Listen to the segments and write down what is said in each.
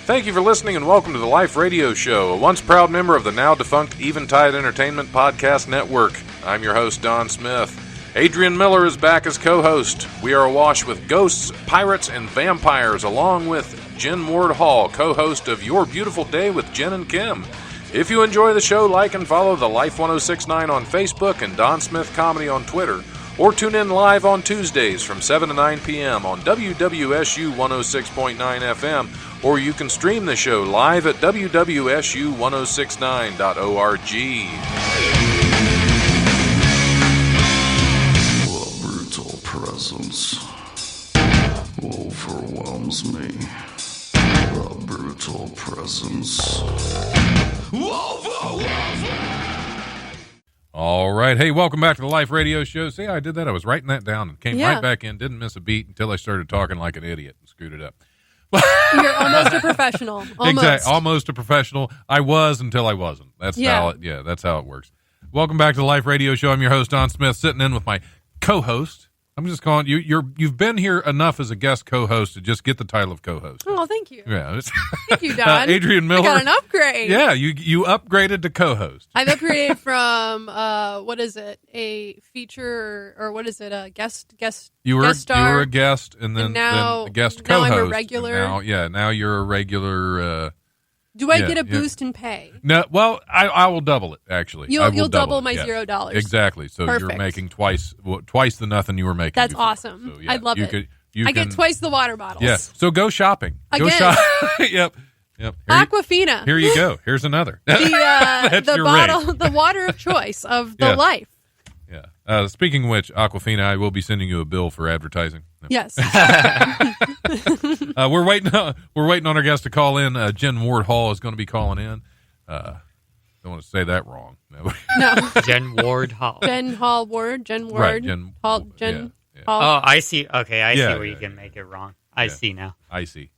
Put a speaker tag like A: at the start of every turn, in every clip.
A: Thank you for listening and welcome to the Life Radio Show, a once proud member of the now defunct Eventide Entertainment Podcast Network. I'm your host, Don Smith. Adrian Miller is back as co-host. We are awash with ghosts, pirates, and vampires, along with Jen Ward Hall, co-host of Your Beautiful Day with Jen and Kim. If you enjoy the show, like and follow the Life 1069 on Facebook and Don Smith Comedy on Twitter, or tune in live on Tuesdays from 7 to 9 p.m. on WWSU 106.9 FM, or you can stream the show live at wwsu1069.org.
B: The brutal presence overwhelms me. The brutal presence overwhelms me.
A: All right. Hey, welcome back to the Life Radio Show. See how I did that? I was writing that down and came right back in. Didn't miss a beat until I started talking like an idiot and screwed it up.
C: You're almost a professional. Almost.
A: Exactly. Almost a professional. I was until I wasn't. That's how it works. Welcome back to the Life Radio Show. I'm your host, Don Smith, sitting in with my co-host. I'm just calling you. You've been here enough as a guest co-host to just get the title of co-host.
C: Oh, thank you.
A: Yeah.
C: Thank you, Don.
A: Adrian Miller.
C: I got an upgrade.
A: Yeah, you upgraded to co-host.
C: I've upgraded from what is it? A feature or what is it? A guest
A: You were
C: guest star.
A: You were a guest, and then a guest co-host.
C: Now I'm a regular.
A: Now you're a regular.
C: Do I get a boost in pay?
A: No. Well, I will double it. Actually,
C: you'll double
A: it,
C: my
A: yes.
C: $0.
A: Exactly. So
C: Perfect.
A: you're making twice the nothing you were making.
C: That's
A: before.
C: awesome.
A: So, yeah,
C: I love it.
A: I
C: get twice the water bottles.
A: Yes. So go shopping.
C: Again.
A: Go shop. Yep.
C: Aquafina.
A: Here you go. Here's another.
C: The bottle, the water of choice of the life.
A: Yeah. Speaking of which, Aquafina, I will be sending you a bill for advertising. No.
C: Yes.
A: We're waiting on our guest to call in. Jen Ward Hall is going to be calling in. Don't want to say that wrong.
C: No.
D: Jen Ward Hall.
C: Jen Hall Ward. Jen Ward.
A: Right, Jen
C: Hall.
A: Hall,
C: Jen
A: yeah.
C: Hall.
D: Oh, I see. Okay, I see
A: Yeah,
D: where you
A: yeah,
D: can make it wrong. I see now.
A: I see.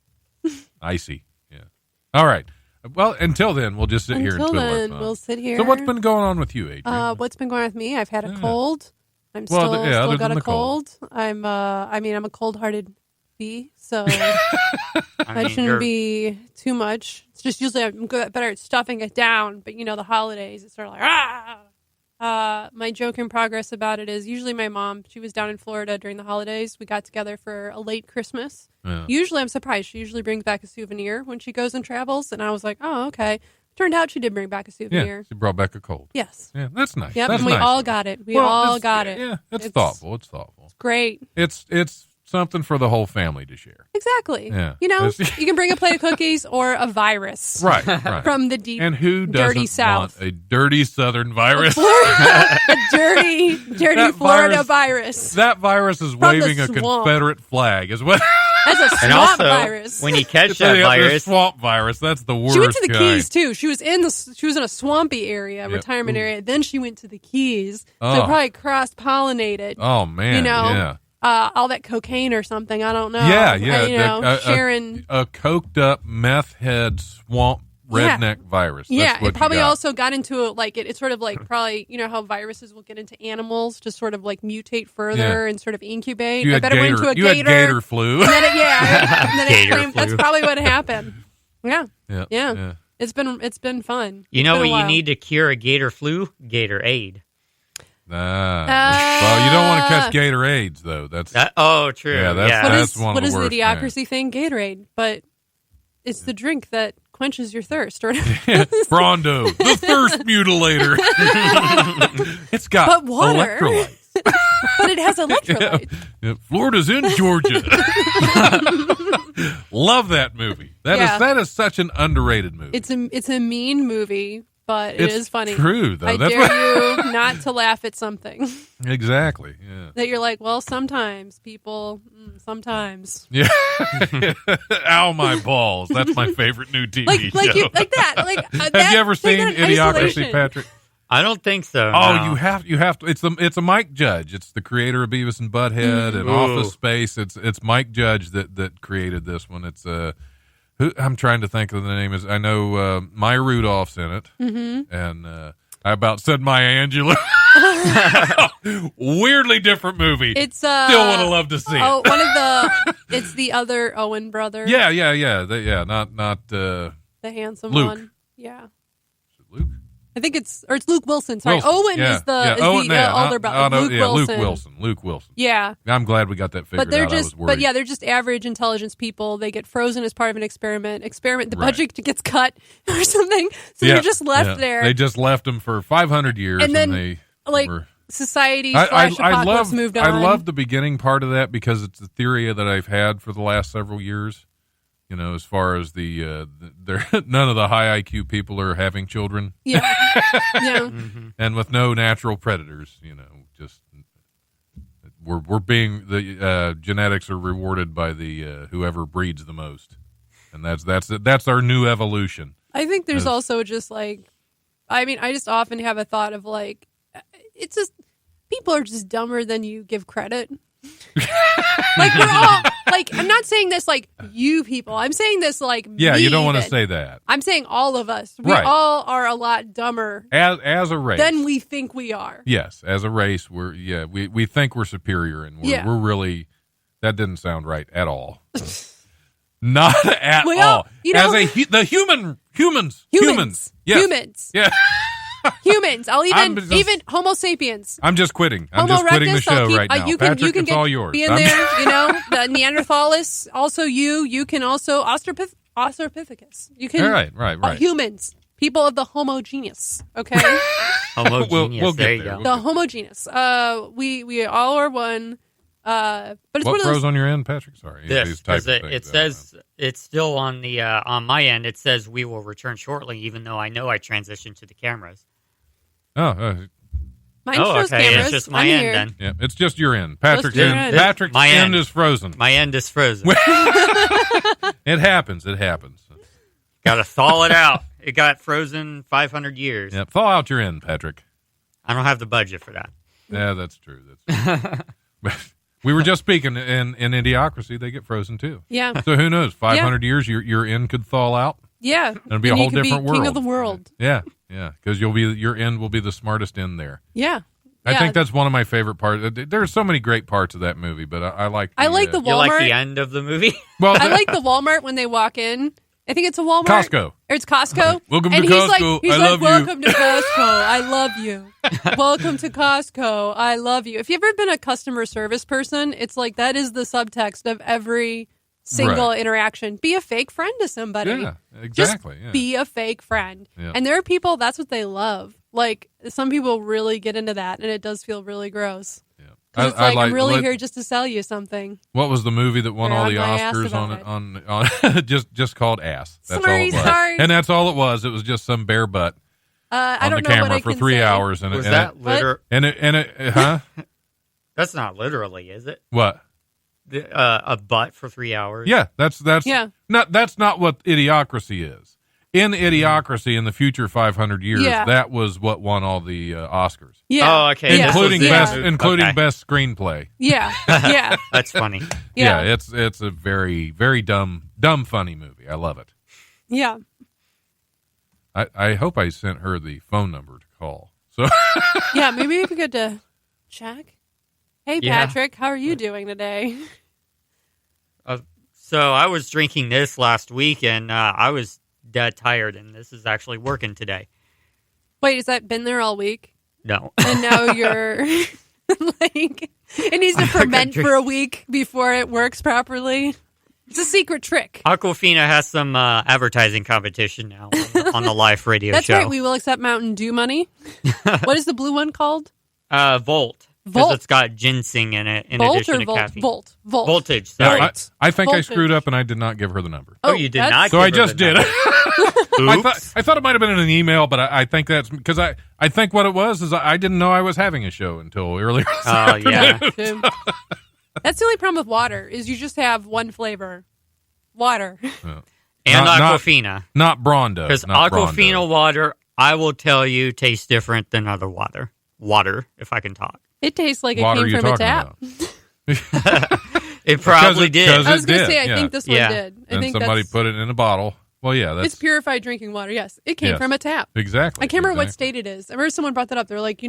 A: Yeah. All right. Well, until then, we'll just sit here and
C: Until
A: twiddle our
C: then,
A: thumbs.
C: we'll sit here.
A: So what's been going on with you, Adrian?
C: What's been going on with me? I've had a
A: Yeah.
C: cold. I'm
A: Well,
C: still
A: other
C: got
A: than
C: a
A: the cold.
C: I'm a cold-hearted bee, so
D: I
C: that
D: mean,
C: shouldn't be too much. It's just usually I'm better at stuffing it down, but the holidays, it's sort of like my joke in progress about it is usually my mom, she was down in Florida during the holidays. We got together for a late Christmas.
A: Yeah.
C: Usually I'm surprised. She usually brings back a souvenir when she goes and travels, and I was like, oh, okay. Turned out she did bring back a souvenir.
A: Yeah, she brought back a cold.
C: Yes.
A: Yeah, that's nice.
C: Yep,
A: That's
C: and we
A: nice.
C: all got it. We
A: Well,
C: all
A: it's-
C: got it.
A: Yeah, it's thoughtful. It's thoughtful.
C: Great.
A: It's something for the whole family to share.
C: Exactly.
A: Yeah.
C: You can bring a plate of cookies or a virus.
A: Right.
C: From the deep,
A: And who
C: dirty
A: doesn't
C: South.
A: want a dirty Southern virus?
C: a dirty
A: That
C: Florida virus.
A: That virus is
C: the
A: waving a
C: swamp.
A: Confederate flag as well.
C: As a
D: And
C: swamp
D: also,
C: virus.
D: when you catch
A: The
D: that virus,
A: swamp virus. That's the worst.
C: She went to the
A: kind.
C: Keys too. She was in a swampy area,
A: Yep.
C: retirement area. Then she went to the Keys.
A: Oh.
C: So probably cross pollinated.
A: Oh man, yeah.
C: All that cocaine or something. I don't know.
A: Yeah.
C: Sharon.
A: A coked up meth head swamp redneck virus. That's
C: Yeah,
A: what
C: it probably
A: you got.
C: also got into it's sort of like probably how viruses will get into animals, just sort of like mutate further and sort of incubate.
A: You
C: I
A: had
C: bet it went into a gator.
A: had gator flu.
C: And then and then
D: Gator
C: claimed, that's
D: flu.
C: probably what happened. Yeah.
A: Yeah.
C: It's been fun.
D: you know
C: It's
D: what
C: been a
D: you
C: while.
D: need to cure a gator flu? Gator aid.
A: Well, you don't want to catch gator AIDS though. That's
D: True.
A: Yeah, that's-
C: What
A: that's
C: is
A: one of
C: what
A: the
C: is the
A: worst,
C: idiocracy thing? Gatorade, but it's the drink that quenches your thirst. Or
A: Brondo, the thirst mutilator. It's got
C: But water.
A: electrolytes.
C: but it has electrolytes.
A: Yeah, Florida's in Georgia. Love that movie. That is such an underrated movie.
C: It's a mean movie, but it
A: It's
C: is funny.
A: true, though.
C: I
A: That's
C: dare you not to laugh at something
A: Exactly. Yeah.
C: that you're like, well, sometimes people, sometimes.
A: Yeah. Ow, my balls. That's my favorite new TV
C: Like
A: show.
C: like that. Like
A: Have you ever seen Idiocracy, Patrick?
D: I don't think so.
A: Oh,
D: no.
A: you have to. It's a Mike Judge. It's the creator of Beavis and Butthead and
D: Ooh.
A: Office Space. It's Mike Judge that created this one. It's who I'm trying to think of the name is. I know Maya Rudolph's in it, and I about said Maya Angelou. Weirdly different movie.
C: It's
A: Still would have loved to see it.
C: one of the. It's the other Owen brother.
A: Yeah. Not
C: the handsome
A: Luke.
C: one. Yeah,
A: Luke.
C: I think it's Luke Wilson. Sorry,
A: Wilson.
C: Owen
A: Yeah,
C: is the
A: yeah.
C: is
A: Owen,
C: the
A: yeah,
C: older brother.
A: Luke Wilson.
C: Yeah,
A: I'm glad we got that figured
C: but they're
A: out. I was
C: just,
A: worried.
C: but yeah, they're just average intelligence people. They get frozen as part of an experiment. The
A: Right.
C: budget gets cut or something, so
A: Yeah,
C: they're just left
A: yeah.
C: there.
A: They just left them for 500 years,
C: And then,
A: they
C: like,
A: were.
C: Society / apocalypse moved on.
A: I love the beginning part of that because it's the theory that I've had for the last several years. You know, as far as none of the high IQ people are having children.
C: Yeah, yeah.
D: Mhm.
A: And with no natural predators, you know, just we're being the genetics are rewarded by the whoever breeds the most, and that's our new evolution.
C: I think there's
A: As-
C: also just like, I mean, I just often have a thought of like, it's just people are just dumber than you give credit. Like we're all like, I'm not saying this like you people. I'm saying this like
A: Yeah,
C: me
A: you don't want to
C: even.
A: say that
C: I'm saying all of us. We
A: Right.
C: all are a lot dumber
A: as a race.
C: than we think we are.
A: Yes, as a race, we think we're superior, and we're really that didn't sound right at all. Not at
C: We all-
A: all.
C: you know-
A: Humans.
C: Humans.
A: Yes.
C: Humans.
A: Yeah.
C: Humans. I'll
A: I'm
C: even
A: just-
C: Homo sapiens.
A: I'm just quitting. I'm
C: Homo
A: just quitting the
C: erectus, I'll
A: show
C: keep-
A: right now.
C: you can,
A: Patrick,
C: you can
A: it's all yours.
C: be in
A: I'm-
C: there, you know, the Neanderthalis. Also, you can also Australopithecus. You can.
A: Right.
C: Humans, people of the Homo genus. Okay,
D: Homogeneous.
A: We'll get
D: there you
A: there.
D: go.
C: the Homo genus. We all are one. But it's one
A: What
C: of those.
A: froze on your end, Patrick? Sorry.
D: This
A: These
D: because
A: type of
D: it
A: things.
D: says it's still on the on my end. It says we will return shortly, even though I know I transitioned to the cameras.
C: Mine
D: Oh,
C: shows
D: okay,
C: cameras.
D: it's just my
C: I'm
D: end
C: here.
D: then.
A: yeah, it's just your end. Patrick's
C: your
A: end.
C: end.
A: Patrick's
D: My
A: end
D: end.
A: is frozen.
D: My end is frozen.
A: It happens.
D: Got to thaw it out. It got frozen 500 years.
A: Yeah, thaw out your end, Patrick.
D: I don't have the budget for that.
A: Yeah, that's true. But we were just speaking in Idiocracy, they get frozen too.
C: Yeah,
A: So who knows? 500 years, your end could thaw out.
C: yeah.
A: It'll be a
C: And you
A: whole
C: could
A: different
C: be king
A: world.
C: of the world.
A: Yeah, because your end will be the smartest end there.
C: Yeah.
A: I
C: Yeah.
A: think that's one of my favorite parts. There's so many great parts of that movie, but I like.
C: I like the
D: You like
C: Walmart.
D: the end of the movie?
A: well,
C: I like the Walmart when they walk in. I think it's a Walmart.
A: Costco.
C: Or it's Costco.
A: Welcome
C: and
A: to Costco.
C: He's
A: I
C: like,
A: love you.
C: welcome to Costco. I love you. Welcome to Costco. I love you. If you've ever been a customer service person, it's like that is the subtext of every single interaction. Be a fake friend to somebody.
A: Yeah,
C: Just
A: exactly. Yeah.
C: be a fake friend.
A: Yeah.
C: And there are people, that's what they love. Like, some people really get into that, and it does feel really gross.
A: Yeah.
C: 'Cause it's like, I'm really here just to sell you something.
A: What was the movie that won
C: Yeah,
A: all
C: I'm
A: the
C: my ass
A: Oscars
C: about
A: on just called Ass? That's all
C: Sorry,
A: it was.
C: sorry.
A: And that's all it was. It was just some bare butt
C: I
A: on
C: don't
A: the
C: know what
A: camera
C: I
A: for
C: can
A: 3
C: say.
A: hours, and
D: Was
A: it,
D: that
A: and it huh?
D: That's not literally, is it?
A: What?
D: A butt for 3 hours?
A: Yeah, that's
C: Yeah.
A: that's not what Idiocracy is. In Idiocracy, in the future 500 years,
C: Yeah.
A: that was what won all the Oscars,
C: Yeah.
D: Oh, okay.
C: Yeah.
A: including
D: This was
A: best
D: it.
A: including
D: Okay.
A: best screenplay.
C: Yeah. Yeah.
D: That's funny.
C: Yeah.
A: It's a very very dumb funny movie. I love it.
C: Yeah.
A: I hope I sent her the phone number to call. So
C: Yeah. Maybe we could check. Hey,
D: Yeah.
C: Patrick, how are you doing today?
D: So I was drinking this last week, and I was dead tired, and this is actually working today.
C: Wait, has that been there all week?
D: No.
C: And now you're like, it needs to ferment for a week before it works properly. It's a secret trick.
D: Aquafina has some advertising competition now on the live radio
C: That's
D: show.
C: right. We will accept Mountain Dew money. What is the blue one called?
D: Volt. Because
C: Volt.
D: it's got ginseng in it in
C: Volt
D: addition
C: or
D: to
C: Volt?
D: caffeine.
C: Volt.
D: Voltage,
A: Yeah,
D: sorry.
A: I think I
C: Voltage.
A: screwed up and I did not give her the number.
D: Oh, you did
C: that's-
D: not?
A: So
D: give
A: I
D: her
A: just
D: the
A: did.
D: number.
A: I thought it might have been in an email, but I think that's because I think what it was is I didn't know I was having a show until earlier. this
D: Oh,
A: afternoon.
D: yeah.
C: Two. That's the only problem with water is you just have one flavor. Water.
D: And
A: Not-
D: Aquafina.
A: Not Brondo.
D: Because
A: not
D: Aquafina
A: Brondo.
D: water, I will tell you, tastes different than other water. Water, if I can talk.
C: It tastes like it
A: Water
C: came
A: you
C: from a
A: talking
C: tap.
A: about?
D: It probably did.
A: because
C: I was
A: it
C: going to
A: did,
C: say, I
A: yeah.
C: think this
D: Yeah.
C: one did. I
A: And
C: think
A: somebody
C: that's,
A: put it in a bottle. Well, yeah, that's
C: it's purified drinking water. Yes, it came
A: Yes.
C: from a tap.
A: exactly.
C: I can't remember what
A: exactly.
C: state it is. I remember someone brought that up. They're like,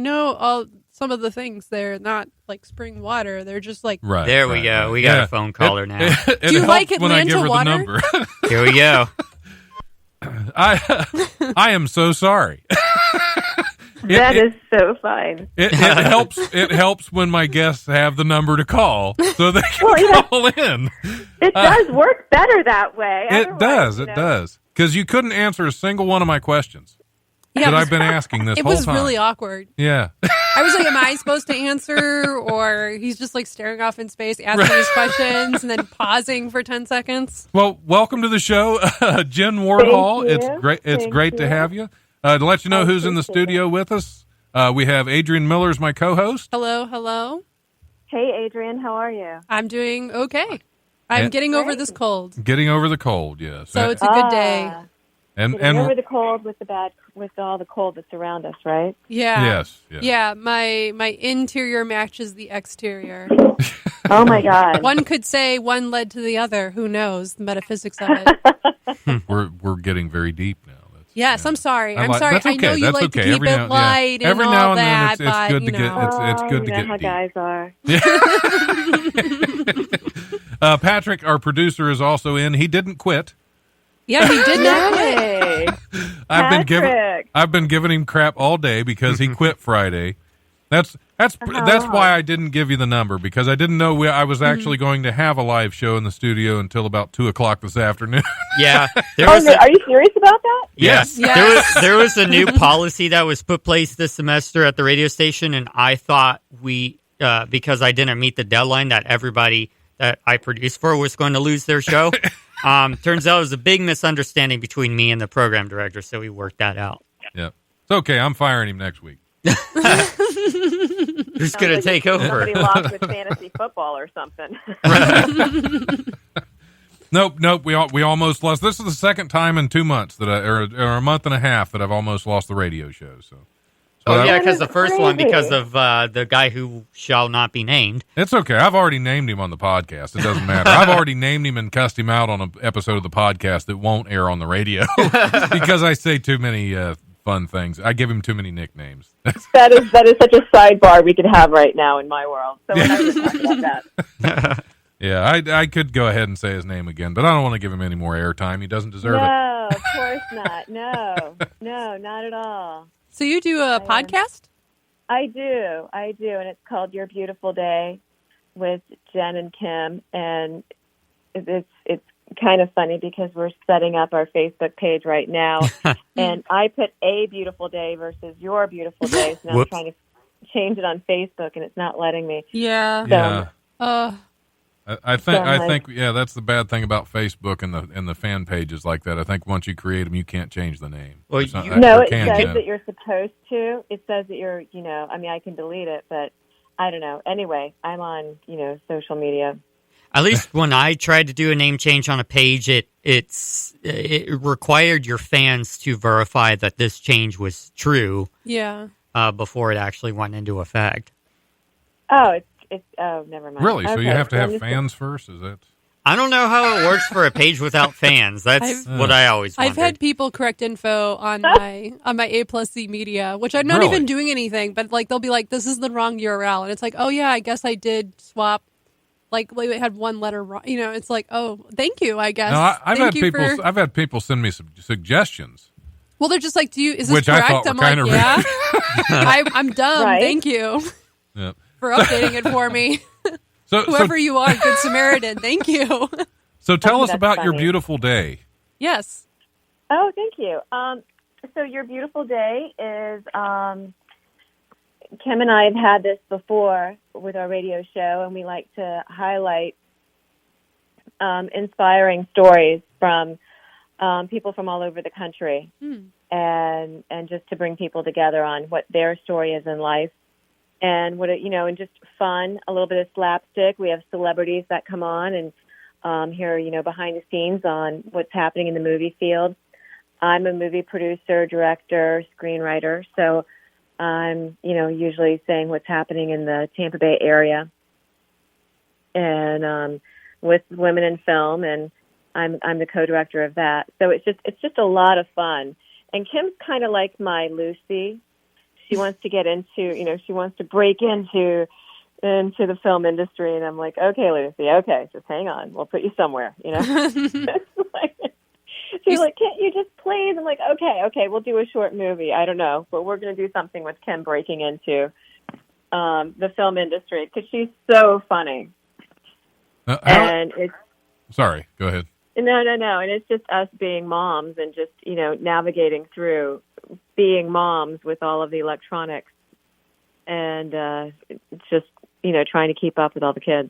C: some of the things. They're not like spring water. They're just like.
A: Right.
D: There we go. We got a phone caller now.
C: Do you like
A: when I give her
C: Atlanta
A: the
C: water?
A: number.
D: Here we go.
A: I am so sorry.
E: That is so fine.
A: It helps. It helps when my guests have the number to call, so they can call in.
E: It does work better that way.
A: It does.
E: you
A: It
E: know.
A: does. Because you couldn't answer a single one of my questions that I've been asking this
C: It
A: whole
C: was
A: time.
C: really awkward.
A: Yeah.
C: I was like, am I supposed to answer? Or he's just like staring off in space, asking his questions, and then pausing for 10 seconds.
A: Well, welcome to the show, Jen Wardhall.
E: you.
A: It's great. It's
E: Thank
A: great to
E: you.
A: have you. To let you know who's in the
E: appreciate
A: studio with us, we have Adrian Miller as my co-host.
C: Hello, hello.
E: Hey, Adrian, how are you?
C: I'm doing okay. I'm
A: And-
C: getting over this cold.
A: Getting over the cold, yes.
C: So it's a good day.
A: and
E: Getting over the cold with all the cold that's around us, right?
C: Yeah.
A: yes.
C: Yeah, my interior matches the exterior.
E: Oh my God.
C: One could say one led to the other. Who knows the metaphysics of it?
A: We're getting very deep now. That's,
C: Yes,
A: yeah.
C: I'm sorry.
A: I
C: I'm
A: like-
C: sorry.
A: that's
C: I know
A: okay.
C: you
A: That's
C: like to
A: okay.
C: keep
A: Every
C: it
A: now- yeah.
C: light and
A: Every
C: all
A: now and then
C: that,
A: it's
C: but
A: good
C: you
A: to get-
C: know.
A: it's good to
E: you know
A: get
E: how
A: deep.
E: guys are.
A: Patrick, our producer, is also in. He didn't quit.
C: Yeah, he did not quit.
E: Hey,
A: I've been giving him crap all day because he quit Friday. That's why I didn't give you the number, because I didn't know I was actually going to have a live show in the studio until about 2:00 this afternoon.
D: Yeah.
E: are you serious about that?
A: Yes.
C: Yes.
D: There was a new policy that was put place this semester at the radio station, and I thought because I didn't meet the deadline, that everybody that I produced for was going to lose their show. Turns out it was a big misunderstanding between me and the program director, so we worked that out.
A: Yeah. It's okay. I'm firing him next week.
D: Who's going to take over?
E: Somebody lost with fantasy football or something.
A: Nope. We almost lost. This is the second time in 2 months or a month and a half that I've almost lost the radio show. So.
D: Oh, yeah,
E: That
D: because
E: is
D: the first one,
E: crazy.
D: because of the guy who shall not be named.
A: It's okay. I've already named him on the podcast. It doesn't matter. I've already named him and cussed him out on an episode of the podcast that won't air on the radio because I say too many fun things. I give him too many nicknames.
E: That is such a sidebar we could have right now in my world. So we're not going to talk about that.
A: Yeah, I could go ahead and say his name again, but I don't want to give him any more airtime. He doesn't deserve it.
E: No, of course not. No, not at all.
C: So you do a podcast?
E: I do, and it's called Your Beautiful Day with Jen and Kim, and it's kind of funny because we're setting up our Facebook page right now, and I put a beautiful day versus your beautiful day, so now I'm
D: Whoops.
E: trying to change it on Facebook, and it's not letting me.
C: Yeah.
A: Yeah. I
E: So,
A: think that's the bad thing about Facebook and the fan pages like that. I think once you create them, you can't change the name.
D: Well,
A: It's not-
D: you-
E: No,
A: or
E: it
A: can,
E: says
A: Jen.
E: that you're supposed to. It says that you're, I mean, I can delete it, but I don't know. Anyway, I'm on, social media.
D: At least when I tried to do a name change on a page, it required your fans to verify that this change was true
C: Yeah.
D: before it actually went into effect.
E: Oh, never mind.
A: Really? So
E: Okay,
A: you have to
E: I'm
A: have
E: just-
A: fans first? Is that?
D: I don't know how it works for a page without fans. That's what I always wondered.
C: I've had people correct info on my A+C media, which I'm not
A: Really?
C: even doing anything, but like they'll be like, "This is the wrong URL," and it's like, "Oh yeah, I guess I did swap." Like we had one letter wrong. It's like, "Oh, thank you." I guess.
A: No, I've
C: Thank
A: had
C: you
A: people.
C: for-
A: I've had people send me some suggestions.
C: Well, they're just like, "Is this
A: Which I
C: correct?"
A: thought
C: I'm
A: were
C: like,
A: kinda
C: "Yeah." I'm dumb.
E: Right?
C: Thank you
A: Yeah.
C: for updating it for me.
A: So
C: Whoever you are, Good Samaritan. Thank you.
A: so tell us
E: that's
A: about your
E: funny.
A: beautiful day.
C: Yes.
E: Oh, thank you. So Your Beautiful Day is, Kim and I have had this before with our radio show, and we like to highlight inspiring stories from people from all over the country, and just to bring people together on what their story is in life, and what and just fun, a little bit of slapstick. We have celebrities that come on and hear behind the scenes on what's happening in the movie field. I'm a movie producer, director, screenwriter, so I'm usually saying what's happening in the Tampa Bay area, and with Women in Film, and I'm the co-director of that. So it's just a lot of fun. And Kim's kind of like my Lucy. she wants to get into, she wants to break into the film industry. And I'm like, okay, Lucy, okay, just hang on. We'll put you somewhere, She's like, can't you just please? I'm like, okay, we'll do a short movie. I don't know, but we're going to do something with Kim breaking into the film industry because she's so funny. And it's
A: sorry, go ahead.
E: No. And it's just us being moms and just, navigating through being moms with all of the electronics and just, trying to keep up with all the kids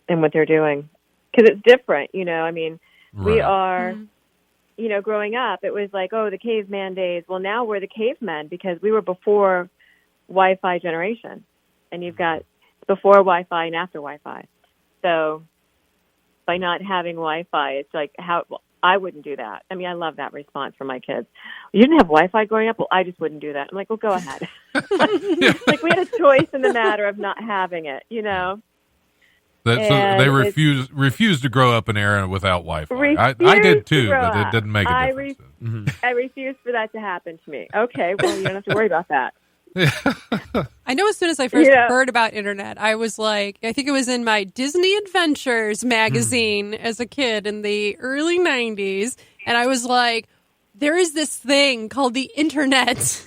E: and what they're doing. Because it's different, we are, growing up, it was like, oh, the caveman days. Well, now we're the cavemen because we were before Wi-Fi generation. And you've got before Wi-Fi and after Wi-Fi. So by not having Wi-Fi, it's like I wouldn't do that. I mean, I love that response from my kids. You didn't have Wi-Fi growing up? Well, I just wouldn't do that. I'm like, well, go ahead. Like we had a choice in the matter of not having it,
A: So they refused to grow up in an era without Wi-Fi. I did too, but it didn't make a difference.
E: I refuse for that to happen to me. Okay, well, you don't have to worry about that.
C: I know as soon as I first heard about internet, I was like, I think it was in my Disney Adventures magazine as a kid in the early 90s. And I was like, there is this thing called the internet.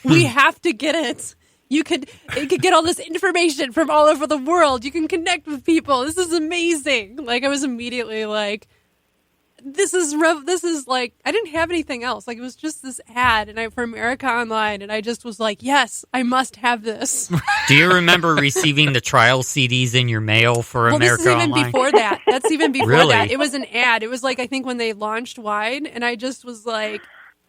C: We have to get it. You could get all this information from all over the world. You can connect with people. This is amazing. Like I was immediately like, this is like, I didn't have anything else. Like it was just this ad for America Online. And I just was like, yes, I must have this.
D: Do you remember receiving the trial CDs in your mail for America Online?
C: This is even before that. That's even before
D: Really?
C: that. It was an ad. It was like, I think when they launched Wide, and I just was like,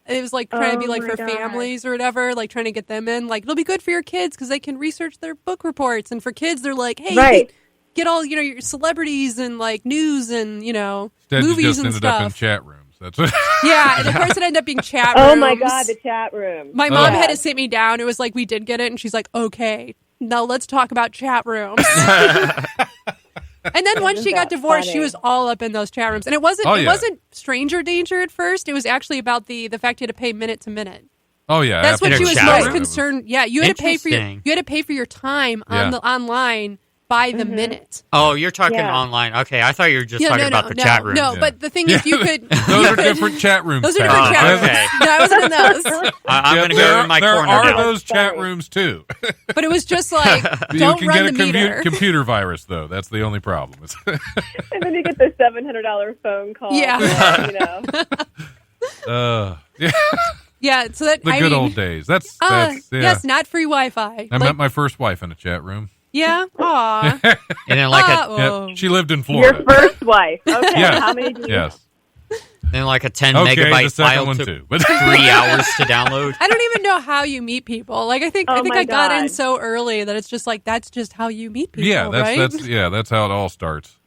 C: it was like trying to be like for families or whatever, like trying to get them in. Like, it'll be good for your kids because they can research their book reports. And for kids, they're like, hey, you can get all, your celebrities and like news and,
A: Instead,
C: movies
A: you just
C: and
A: ended
C: stuff.
A: up in chat rooms. That's it.
C: Yeah, and of course it ended up being chat rooms.
E: Oh my God, the chat room.
C: My mom had to sit me down. It was like, we did get it. And she's like, okay, now let's talk about chat rooms. And then once she got divorced, she was all up in those chat rooms. And it wasn't stranger danger at first. It was actually about the fact you had to pay minute to minute.
A: Oh yeah,
C: that's what she was most
D: room.
C: concerned. Yeah, you had to pay for your time on the online by the minute.
D: Oh, you're talking online. Okay, I thought you were just talking about the chat room.
C: No, but the thing is, you could.
A: Those are different chat rooms.
C: Those are different chat rooms.
D: Okay.
C: No, I wasn't in those.
D: I'm going to go in my corner
A: There are
D: now.
A: those chat rooms too.
C: But it was just like, don't
A: you can
C: run
A: get
C: the
A: a
C: meter.
A: computer virus though. That's the only problem.
E: And then you get the $700 phone call.
C: Yeah. Yeah, so that
A: the good old days. That's
C: yes, not free Wi-Fi.
A: I met my first wife in a chat room.
C: Yeah, aw.
D: And then like
A: she lived in Florida.
E: Your first wife. Okay,
A: Yeah.
E: how many do you
A: Yes.
D: then like a 10
A: Okay, the
D: megabyte
A: second
D: file
A: one
D: took
A: too.
D: 3 hours to download.
C: I don't even know how you meet people. Like I think
E: Oh
C: I
E: my
C: got in
E: God.
C: so early that it's just like that's just how you meet people.
A: Yeah,
C: right?
A: that's how it all starts.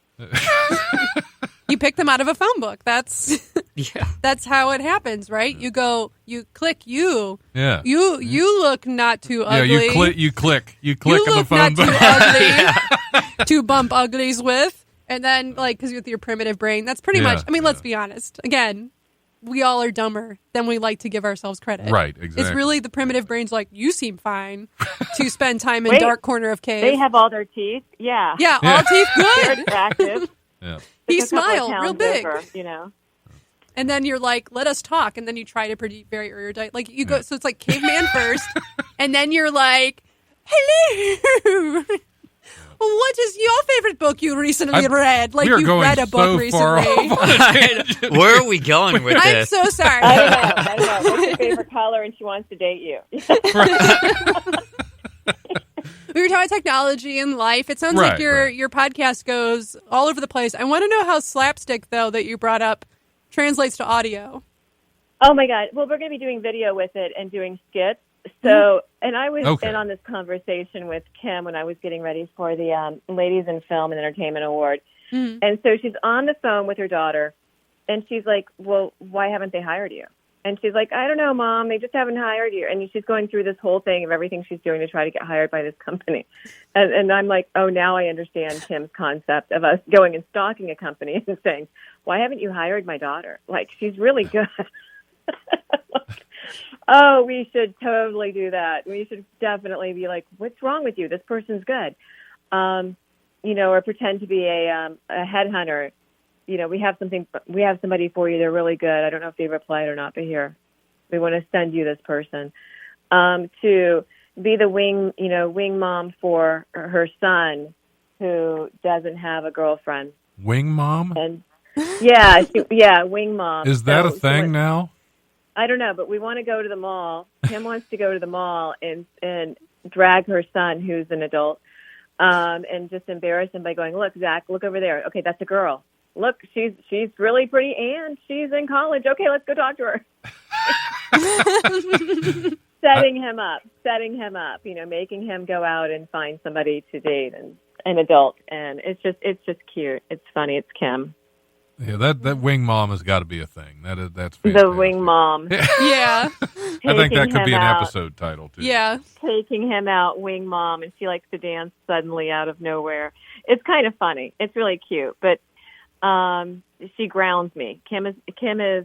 C: You pick them out of a phone book. That's
D: Yeah.
C: that's how it happens, right? You go, you click you.
A: Yeah.
C: You look not too
A: Yeah,
C: ugly.
A: you click
C: You
A: on the
C: look
A: phone
C: not too
A: book.
C: ugly to bump uglies with. And then, like, because with your primitive brain, that's pretty much, I mean, let's be honest. Again, we all are dumber than we like to give ourselves credit.
A: Right, exactly.
C: It's really the primitive brain's like, you seem fine to spend time in
E: Wait,
C: dark corner of cave.
E: They have all their teeth. Yeah.
C: Yeah, all teeth
E: They're
C: good.
E: attractive.
A: Yeah.
C: He
E: Just a couple of
C: smiled real
E: pounds
C: big.
E: over,
C: And then you're like, let us talk. And then you try to be very erudite. Like, you go, so it's like caveman first. And then you're like, hello. What is your favorite book you recently read? Like,
A: we are
C: you
A: going
C: read a book
A: so far
C: recently.
A: off.
D: Where are we going with
C: I'm
D: this?
C: so sorry.
E: I know. What's your favorite color? And she wants to date you.
C: We were talking technology and life. It sounds like your podcast goes all over the place. I want to know how slapstick, though, that you brought up translates to audio.
E: Oh my God. Well, we're going to be doing video with it and doing skits. So, and I was in on this conversation with Kim when I was getting ready for the Ladies in Film and Entertainment Award.
C: Mm-hmm.
E: And so she's on the phone with her daughter and she's like, well, why haven't they hired you? And she's like, I don't know, Mom, they just haven't hired you. And she's going through this whole thing of everything she's doing to try to get hired by this company. And I'm like, oh, now I understand Kim's concept of us going and stalking a company and saying, why haven't you hired my daughter? Like, she's really good. Oh, we should totally do that. We should definitely be like, what's wrong with you? This person's good. Or pretend to be a headhunter. We have somebody for you. They're really good. I don't know if they replied or not, but here, we want to send you this person. To be the wing mom for her son who doesn't have a girlfriend.
A: Wing mom?
E: And yeah, wing mom.
A: Is that a thing now?
E: I don't know, but we want to go to the mall. Kim wants to go to the mall and drag her son, who's an adult, and just embarrass him by going, look, Zach, look over there. Okay, that's a girl. Look, she's really pretty and she's in college. Okay, let's go talk to her. setting him up, making him go out and find somebody to date and an adult. And it's just cute. It's funny. It's Kim.
A: Yeah, that wing mom has got to be a thing. That's fantastic.
E: The wing mom.
C: Yeah.
A: I think that could be an episode title, too.
C: Yeah.
E: Taking him out, wing mom, and she likes to dance suddenly out of nowhere. It's kind of funny. It's really cute. But she grounds me. Kim is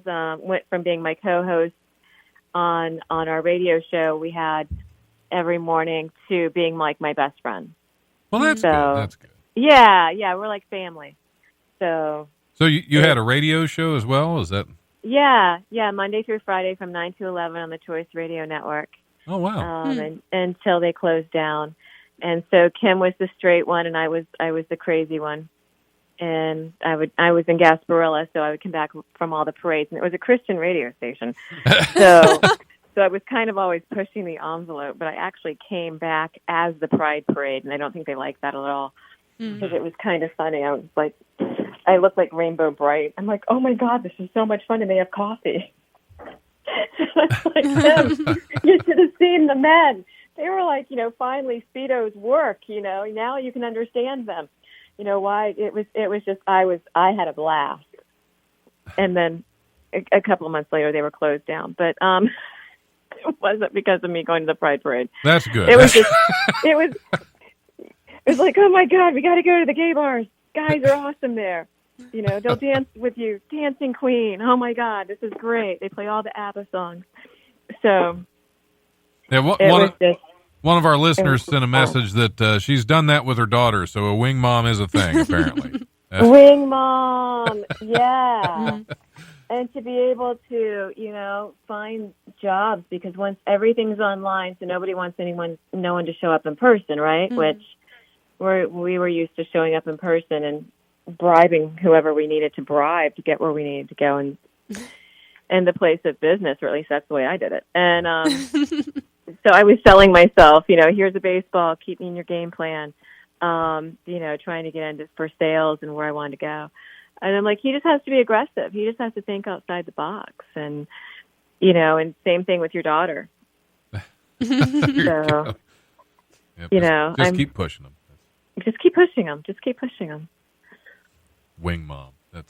E: went from being my co-host on our radio show we had every morning to being like my best friend.
A: Well, that's good. That's good.
E: Yeah, we're like family. So
A: you had a radio show as well? Is that?
E: Yeah, Monday through Friday from 9 to 11 on the Choice Radio Network.
A: Oh, wow.
E: And until they closed down. And so Kim was the straight one, and I was the crazy one. And I was in Gasparilla, so I would come back from all the parades, and it was a Christian radio station. So I was kind of always pushing the envelope, but I actually came back as the Pride Parade, and I don't think they liked that at all because it was kind of funny. I looked like Rainbow Bright. I'm like, oh my God, this is so much fun, and they have coffee. I was like, Tim, you should have seen the men. They were like, finally Speedos work. Now you can understand them. Why it was just I had a blast, and then a couple of months later they were closed down. But it wasn't because of me going to the Pride Parade.
A: That's good.
E: It was just it was like, oh my God, we got to go to the gay bars. Guys are awesome there. They'll dance with you, Dancing Queen. Oh my God, this is great. They play all the ABBA songs. So
A: yeah, one of our listeners sent a message that she's done that with her daughter, so a wing mom is a thing, apparently.
E: Wing mom, yeah. And to be able to, find jobs, because once everything's online, so nobody wants no one to show up in person, right? Mm-hmm. Which we were used to showing up in person and bribing whoever we needed to bribe to get where we needed to go in the place of business, or at least that's the way I did it. And so I was selling myself, here's a baseball, keep me in your game plan, trying to get into for sales and where I wanted to go. And I'm like, he just has to be aggressive. He just has to think outside the box. And, and same thing with your daughter. So,
A: yep, just keep pushing them.
E: Just keep pushing them. Just keep pushing them.
A: Wing mom.
E: I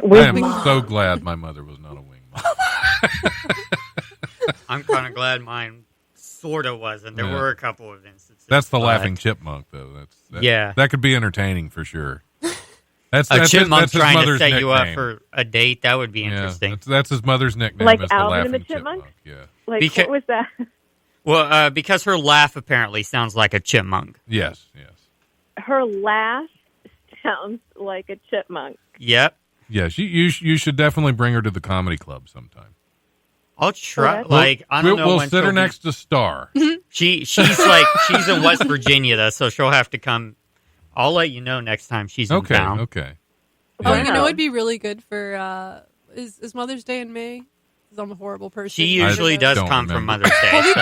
A: am so glad my mother was not a wing mom.
D: I'm kind of glad mine sort of wasn't. There were a couple of instances.
A: That's the laughing chipmunk, though. That could be entertaining for sure. That's
D: chipmunk
A: his
D: trying to
A: mother's
D: set
A: nickname.
D: you up for a date. That would be interesting.
A: That's his mother's nickname.
E: Like
A: is the
E: Alvin
A: laughing
E: and the Chipmunk?
A: Yeah.
E: What was that?
D: Well, because her laugh apparently sounds like a chipmunk.
A: Yes.
E: Her laugh sounds like a chipmunk.
D: Yep.
A: Yes, you should definitely bring her to the comedy club sometime.
D: I'll try. I don't know.
A: We'll
D: when
A: sit her next to Star.
D: She's in West Virginia though, so she'll have to come. I'll let you know next time she's in town.
A: Okay.
C: Oh, it'd be really good for is Mother's Day in May? Because I'm a horrible person.
D: She usually does come from Mother's Day. So.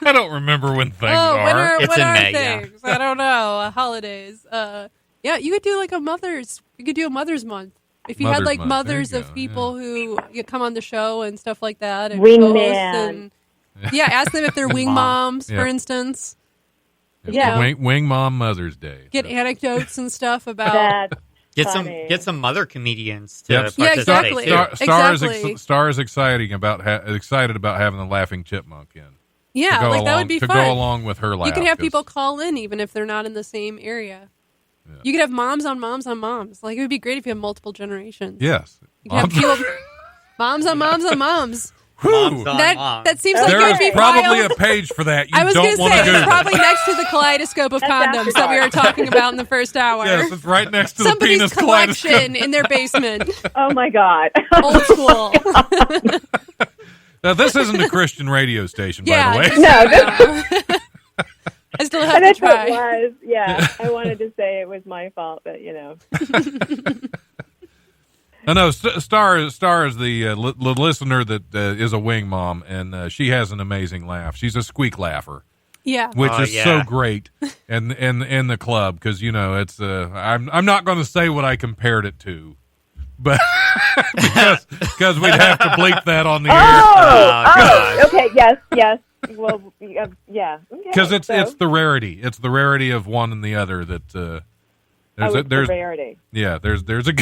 A: I don't remember when things are.
D: It's in May.
C: Things? Yeah. I don't know. Holidays. Yeah, you could do like a Mother's. You could do a Mother's Month. If you had like mothers of people who come on the show and stuff like that, and
E: wingman,
C: ask them if they're wing moms, for instance.
E: Yeah,
A: wing mom Mother's Day.
C: Get anecdotes and stuff about.
D: Get some mother comedians to participate.
C: Yeah, exactly.
A: Star is excited about having the laughing chipmunk in.
C: Yeah, that would be fun.
A: To go along with her laugh.
C: You can have people call in even if they're not in the same area. Yeah. You could have moms on moms on moms. Like, it would be great if you have multiple generations.
A: Yes.
C: You could have people, moms on moms on moms.
D: Moms on
C: That
D: moms.
C: that seems like it
A: There
C: would be
A: is probably
C: wild.
A: a page for that. You
C: I was going
A: don't
C: to
A: want
C: say
A: to
C: it's
A: Google.
C: probably next to the kaleidoscope of
E: That's
C: condoms
E: after
C: that we were
E: dark.
C: talking about in the first hour.
A: Yes, it's right next to the
C: Somebody's
A: penis
C: collection
A: kaleidoscope.
C: in their basement.
E: Oh my God.
C: Old school.
A: Now, this isn't a Christian radio station,
C: Yeah,
A: by the way.
C: just- I still have
E: And
C: to
E: that's what it
C: try.
E: was. Yeah. I wanted to say it was my fault, but
A: No, Star is the listener that is a wing mom, and she has an amazing laugh. She's a squeak laugher,
C: Yeah.
A: which
D: Oh,
A: is
D: yeah.
A: so great, and in the club because it's I'm not going to say what I compared it to, but because we'd have to bleep that on the air
D: Oh, gosh.
E: okay. Yes. Well, yeah. Okay,
A: because it's
E: so-
A: the rarity. It's the rarity of one and the other that
E: it's the rarity.
A: there's a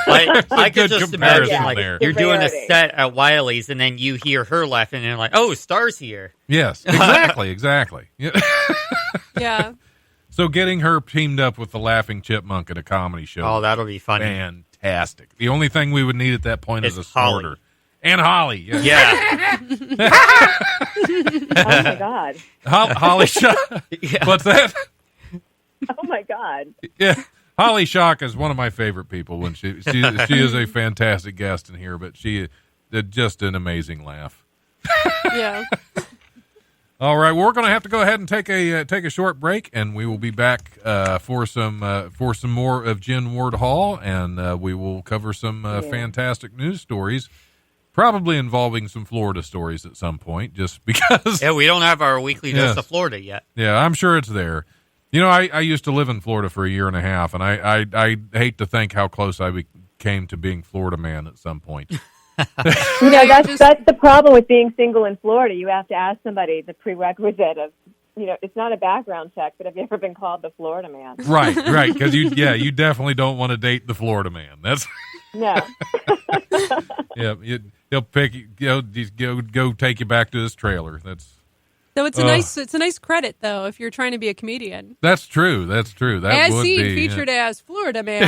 D: I
A: good
D: could just
A: comparison
D: imagine, like,
A: there.
D: you're doing a
E: Rarity.
D: set at Wiley's, and then you hear her laughing, and you're like, oh, Star's here.
A: Yes, exactly. Yeah.
C: Yeah.
A: So getting her teamed up with the Laughing Chipmunk at a comedy show.
D: Oh, that'll be funny.
A: Fantastic. The only thing we would need at that point is a
D: It's Holly.
A: snorter. And Holly. Yeah.
D: Yeah.
E: Oh my God.
A: Holly Shock.
D: Yeah.
A: What's that?
E: Oh my God.
A: Yeah. Holly Shock is one of my favorite people when she is a fantastic guest in here, but she did just an amazing laugh.
C: Yeah.
A: All right, well, we're going to have to go ahead and take a short break, and we will be back for some more of Jen Ward Hall, and we will cover some fantastic news stories, probably involving some Florida stories at some point, just because.
D: Yeah, we don't have our weekly dose
A: Yes.
D: of Florida yet.
A: Yeah, I'm sure it's there. I used to live in Florida for a year and a half, and I hate to think how close I came to being Florida man at some point.
E: That's the problem with being single in Florida. You have to ask somebody the prerequisite of, it's not a background check, but have you ever been called the Florida man?
A: Right, because you definitely don't want to date the Florida man. That's
E: No.
A: yeah, he'll pick you, go take you back to his trailer.
C: So it's a nice credit though if you're trying to be a comedian.
A: That's true. That
C: As
A: would
C: seen
A: be
C: featured as Florida Man.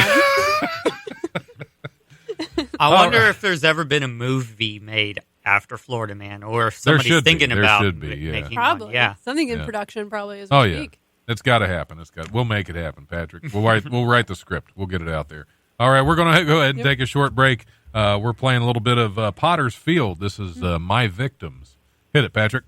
D: I wonder if there's ever been a movie made after Florida Man, or if somebody's
A: should be.
D: thinking
A: There
D: about
A: should be, yeah.
D: making
C: Probably.
D: one. Yeah.
C: Something in
A: Yeah.
C: production probably is
A: Oh yeah,
C: week.
A: it's got to happen. We'll make it happen, Patrick. We'll write the script. We'll get it out there. All right, we're gonna go ahead and take a short break. We're playing a little bit of Potter's Field. This is My Victims. Hit it, Patrick.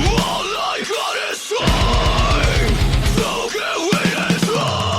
B: All I got is time. So get with it.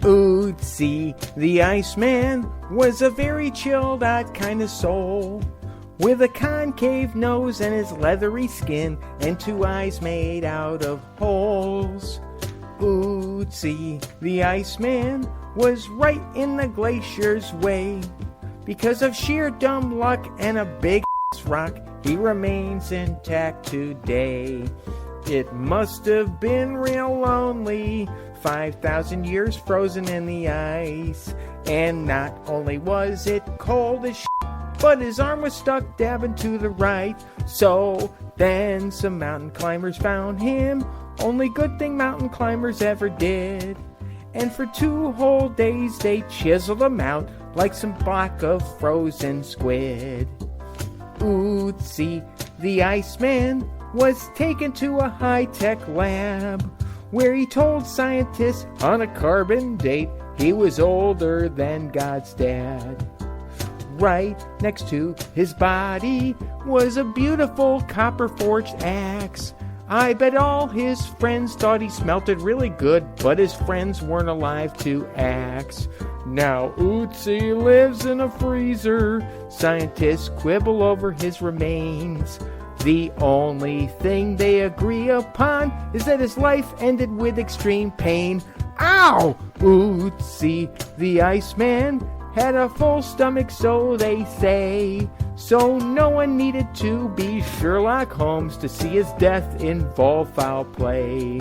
F: Ootsie, the Iceman, was a very chilled-out kind of soul, with a concave nose and his leathery skin, and 2 eyes made out of holes. Ootsie, the Iceman, was right in the glacier's way. Because of sheer dumb luck and a big rock, he remains intact today. It must have been real lonely, 5,000 years frozen in the ice. And not only was it cold as but his arm was stuck dabbing to the right. So then some mountain climbers found him, only good thing mountain climbers ever did. And for 2 whole days they chiseled him out like some block of frozen squid. Ootsie, the Iceman, was taken to a high-tech lab, where he told scientists on a carbon date he was older than God's dad. Right next to his body was a beautiful copper-forged axe. I bet all his friends thought he smelted really good, but his friends weren't alive to axe. Now Ootsie lives in a freezer. Scientists quibble over his remains. The only thing they agree upon is that his life ended with extreme pain. Ow! Ootsie, the Iceman, had a full stomach, so they say. So no one needed to be Sherlock Holmes to see his death involve foul play.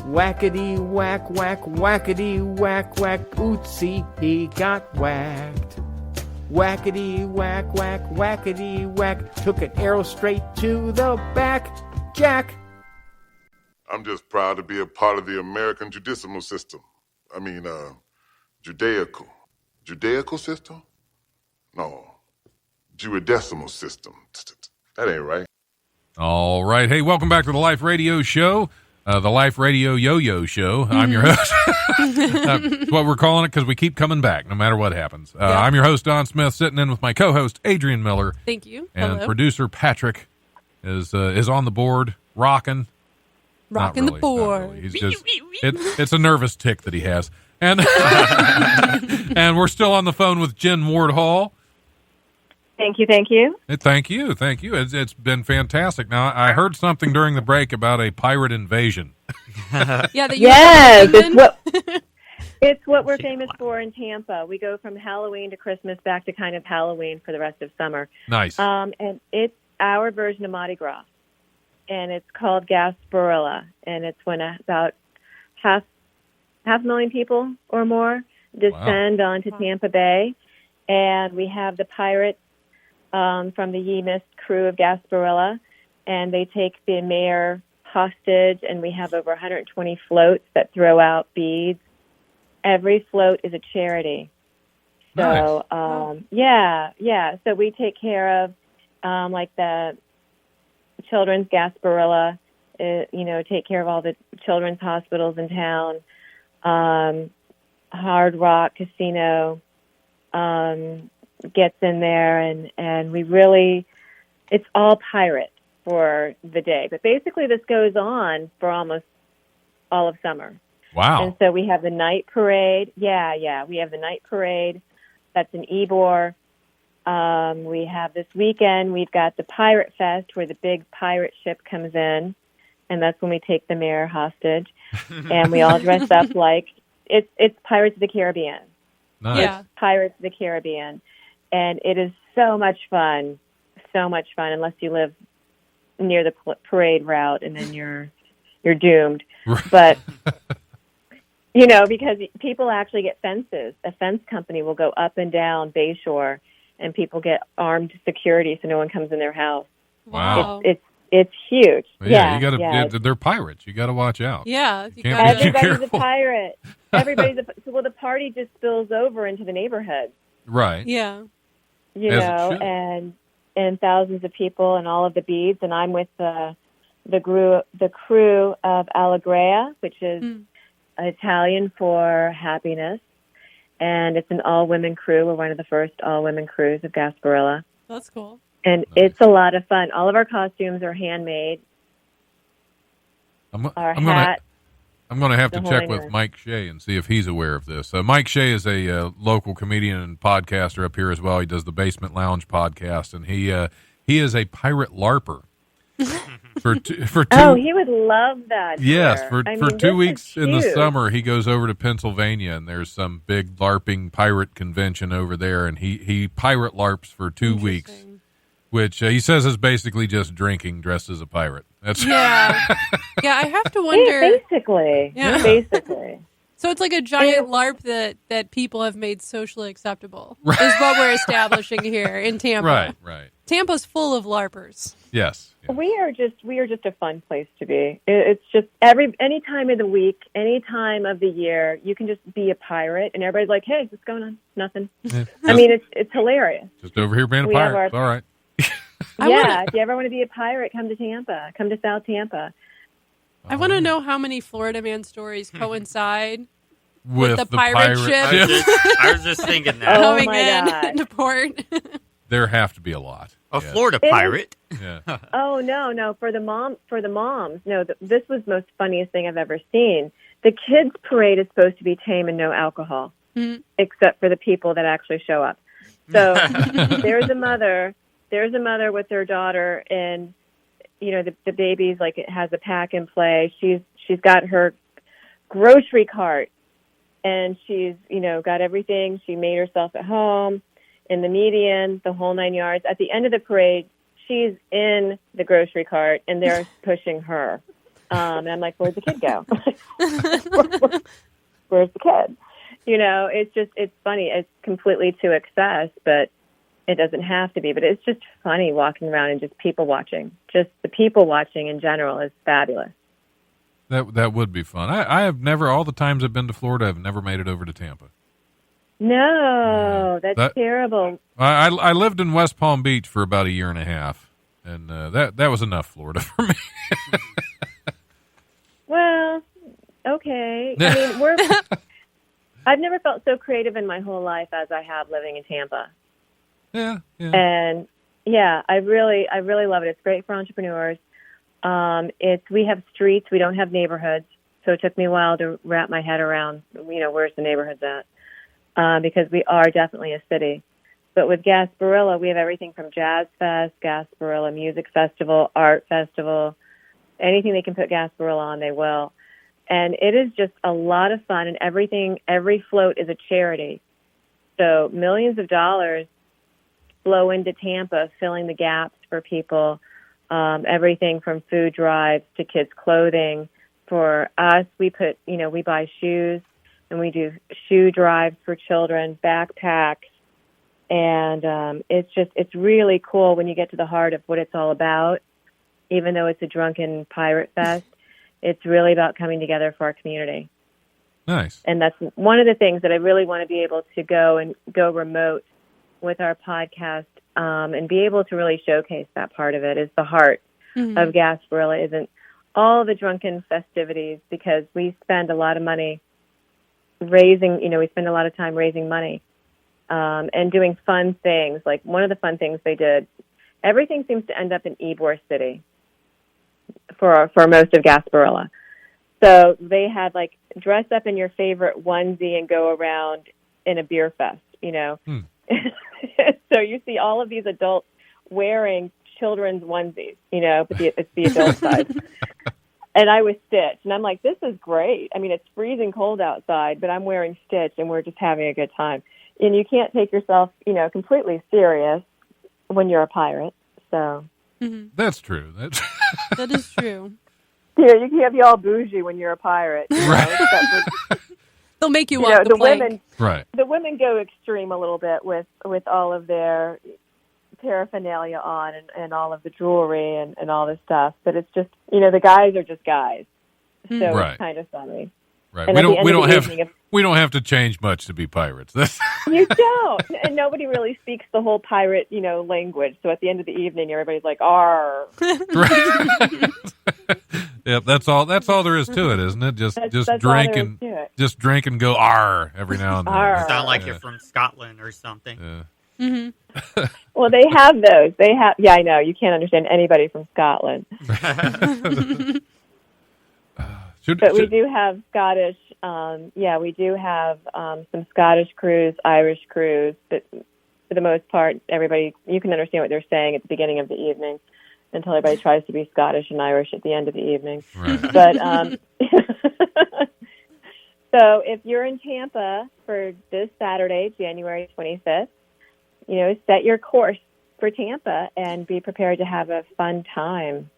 F: Whackety whack whack, whackety whack whack, Ootsie, he got whacked. Whackety whack whack, whackety whack, took an arrow straight to the back. Jack.
G: I'm just proud to be a part of the American judicial system. I mean, Judaical system? No, Juridecimal system. That ain't right.
A: All right. Hey, welcome back to the Life Radio Show, the Life Radio Yo-Yo Show. I'm your host. That's what we're calling it because we keep coming back no matter what happens. I'm your host, Don Smith, sitting in with my co-host, Adrian Miller.
C: Thank you.
A: And
C: Hello.
A: Producer Patrick is on the board, rocking.
C: Rocking
A: Not really,
C: the board.
A: not really. He's just, it's a nervous tick that he has. And and we're still on the phone with Jen Ward Hall.
E: Thank you, thank you.
A: Thank you. It's been fantastic. Now, I heard something during the break about a pirate invasion.
C: Yeah, that you
E: Yes,
C: were
E: it's what we're famous for in Tampa. We go from Halloween to Christmas back to kind of Halloween for the rest of summer.
A: Nice.
E: And it's our version of Mardi Gras, and it's called Gasparilla, and it's when about half a million people or more descend onto Tampa Bay, and we have the pirates from the Ye Mist crew of Gasparilla, and they take the mayor hostage, and we have over 120 floats that throw out beads. Every float is a charity. So,
A: nice.
E: So we take care of, like the children's Gasparilla, take care of all the children's hospitals in town. Hard Rock Casino gets in there, and we really, it's all pirate for the day. But basically this goes on for almost all of summer.
A: Wow.
E: And so we have the night parade. We have the night parade. That's in Ybor. We have this weekend, we've got the Pirate Fest where the big pirate ship comes in, and that's when we take the mayor hostage. And we all dress up like it's Pirates of the Caribbean.
A: Nice.
C: Yeah.
E: Pirates of the Caribbean. And it is so much fun, unless you live near the parade route, and then you're doomed. But because people actually get fences. A fence company will go up and down Bayshore, and people get armed security so no one comes in their house.
A: Wow.
E: It's huge.
A: Yeah, you gotta. They're pirates. You got to watch out.
C: Yeah,
A: You can't be too
E: everybody's a
A: careful.
E: pirate. The party just spills over into the neighborhood.
A: Right.
C: Yeah.
A: As it should.
E: and thousands of people and all of the beads. And I'm with the crew of Allegria, which is Italian for happiness. And it's an all-women crew. We're one of the first all-women crews of Gasparilla.
C: That's cool.
E: And it's a lot of fun. All of our costumes are handmade. Our hat.
A: I'm going to have to
E: The
A: check
E: whole
A: with
E: idea.
A: Mike Shea and see if he's aware of this. Mike Shea is a local comedian and podcaster up here as well. He does the Basement Lounge podcast, and he is a pirate LARPer. for two.
E: Oh, he would love that.
A: Yes,
E: here.
A: for
E: I
A: 2
E: mean, this
A: weeks
E: is
A: in the
E: huge.
A: summer, he goes over to Pennsylvania, and there's some big LARPing pirate convention over there, and he pirate LARPs for 2 weeks,
C: Interesting.
A: which he says is basically just drinking dressed as a pirate. That's
C: Yeah. Yeah, I have to
E: Yeah,
C: wonder.
E: basically.
C: Yeah.
E: Basically.
C: So it's like a giant LARP that people have made socially acceptable, is what we're establishing here in Tampa.
A: right.
C: Tampa's full of LARPers.
A: Yes.
E: We are just a fun place to be. It's just any time of the week, any time of the year, you can just be a pirate, and everybody's like, "Hey, what's going on? Nothing."
A: Yeah,
E: I mean, it's hilarious.
A: just over here being a
E: we have
A: pirate.
E: our-
A: It's all right.
E: If you ever want to be a pirate, come to Tampa. Come to South Tampa.
C: I want to know how many Florida Man stories coincide
A: With
C: the pirate ship.
D: I was just thinking that.
E: Oh,
C: coming
E: my
C: in
E: God.
C: into port.
A: There have to be a lot.
D: A
A: Yes.
D: Florida
E: It is-
D: pirate.
A: Yeah.
E: Oh no! For the moms, no. This was the most funniest thing I've ever seen. The kids' parade is supposed to be tame and no alcohol, except for the people that actually show up. So there's a mother with her daughter, and the baby's like it has a pack and play. She's got her grocery cart, and she's got everything. She made herself at home in the median, the whole 9 yards. At the end of the parade, she's in the grocery cart, and they're pushing her. And I'm like, where'd the kid go? Where's the kid? It's funny. It's completely to excess, but it doesn't have to be. But it's just funny walking around and just people watching. Just the people watching in general is fabulous.
A: That would be fun. I have never, all the times I've been to Florida, I've never made it over to Tampa.
E: No, that's terrible.
A: I lived in West Palm Beach for about a year and a half, and that was enough Florida for me.
E: Well, okay. I mean, I've never felt so creative in my whole life as I have living in Tampa.
A: Yeah.
E: And yeah, I really love it. It's great for entrepreneurs. We have streets. We don't have neighborhoods. So it took me a while to wrap my head around, where's the neighborhoods at? Because we are definitely a city. But with Gasparilla, we have everything from Jazz Fest, Gasparilla Music Festival, Art Festival, anything they can put Gasparilla on, they will. And it is just a lot of fun, and every float is a charity. So millions of dollars flow into Tampa, filling the gaps for people, everything from food drives to kids' clothing. For us, we buy shoes, and we do shoe drives for children, backpacks. And it's really cool when you get to the heart of what it's all about. Even though it's a drunken pirate fest, it's really about coming together for our community.
A: Nice.
E: And that's one of the things that I really want to be able to go remote with our podcast and be able to really showcase that part of it. Is the heart of Gasparilla isn't all the drunken festivities, because we spend a lot of money raising, we spend a lot of time raising money and doing fun things. Like one of the fun things they did, everything seems to end up in Ybor City for most of Gasparilla. So they had like dress up in your favorite onesie and go around in a beer fest, So you see all of these adults wearing children's onesies, but it's the adult size. And I was Stitch, and I'm like, this is great. I mean, it's freezing cold outside, but I'm wearing Stitch, and we're just having a good time. And you can't take yourself, completely serious when you're a pirate. So
A: That's true.
C: That is true.
E: yeah, you can be all bougie when you're a pirate.
A: Right.
C: They'll make you walk the plank.
E: women.
A: Right.
E: The women go extreme a little bit with all of their paraphernalia on and all of the jewelry and all this stuff. But it's just, the guys are just guys. So
A: Right.
E: it's kind of funny.
A: Right.
E: And
A: We
E: at the
A: don't
E: end
A: we
E: of
A: don't
E: the
A: have
E: evening,
A: we don't have to change much to be pirates. That's
E: You don't. And nobody really speaks the whole pirate, language. So at the end of the evening, everybody's like, "Arr."
A: Yep, that's all there is to it, isn't it? Just
E: That's
A: just
E: all
A: drink
E: there
A: and
E: is to it.
A: just drink and go "arr" every now and then.
E: Arr.
D: Sound like
A: Yeah.
D: you're from Scotland or something.
A: Yeah.
E: Well, they have those. Yeah, I know. You can't understand anybody from Scotland. But we do have Scottish. We do have some Scottish crews, Irish crews. But for the most part, everybody, you can understand what they're saying at the beginning of the evening until everybody tries to be Scottish and Irish at the end of the evening.
A: Right.
E: But so if you're in Tampa for this Saturday, January 25th, set your course for Tampa and be prepared to have a fun time.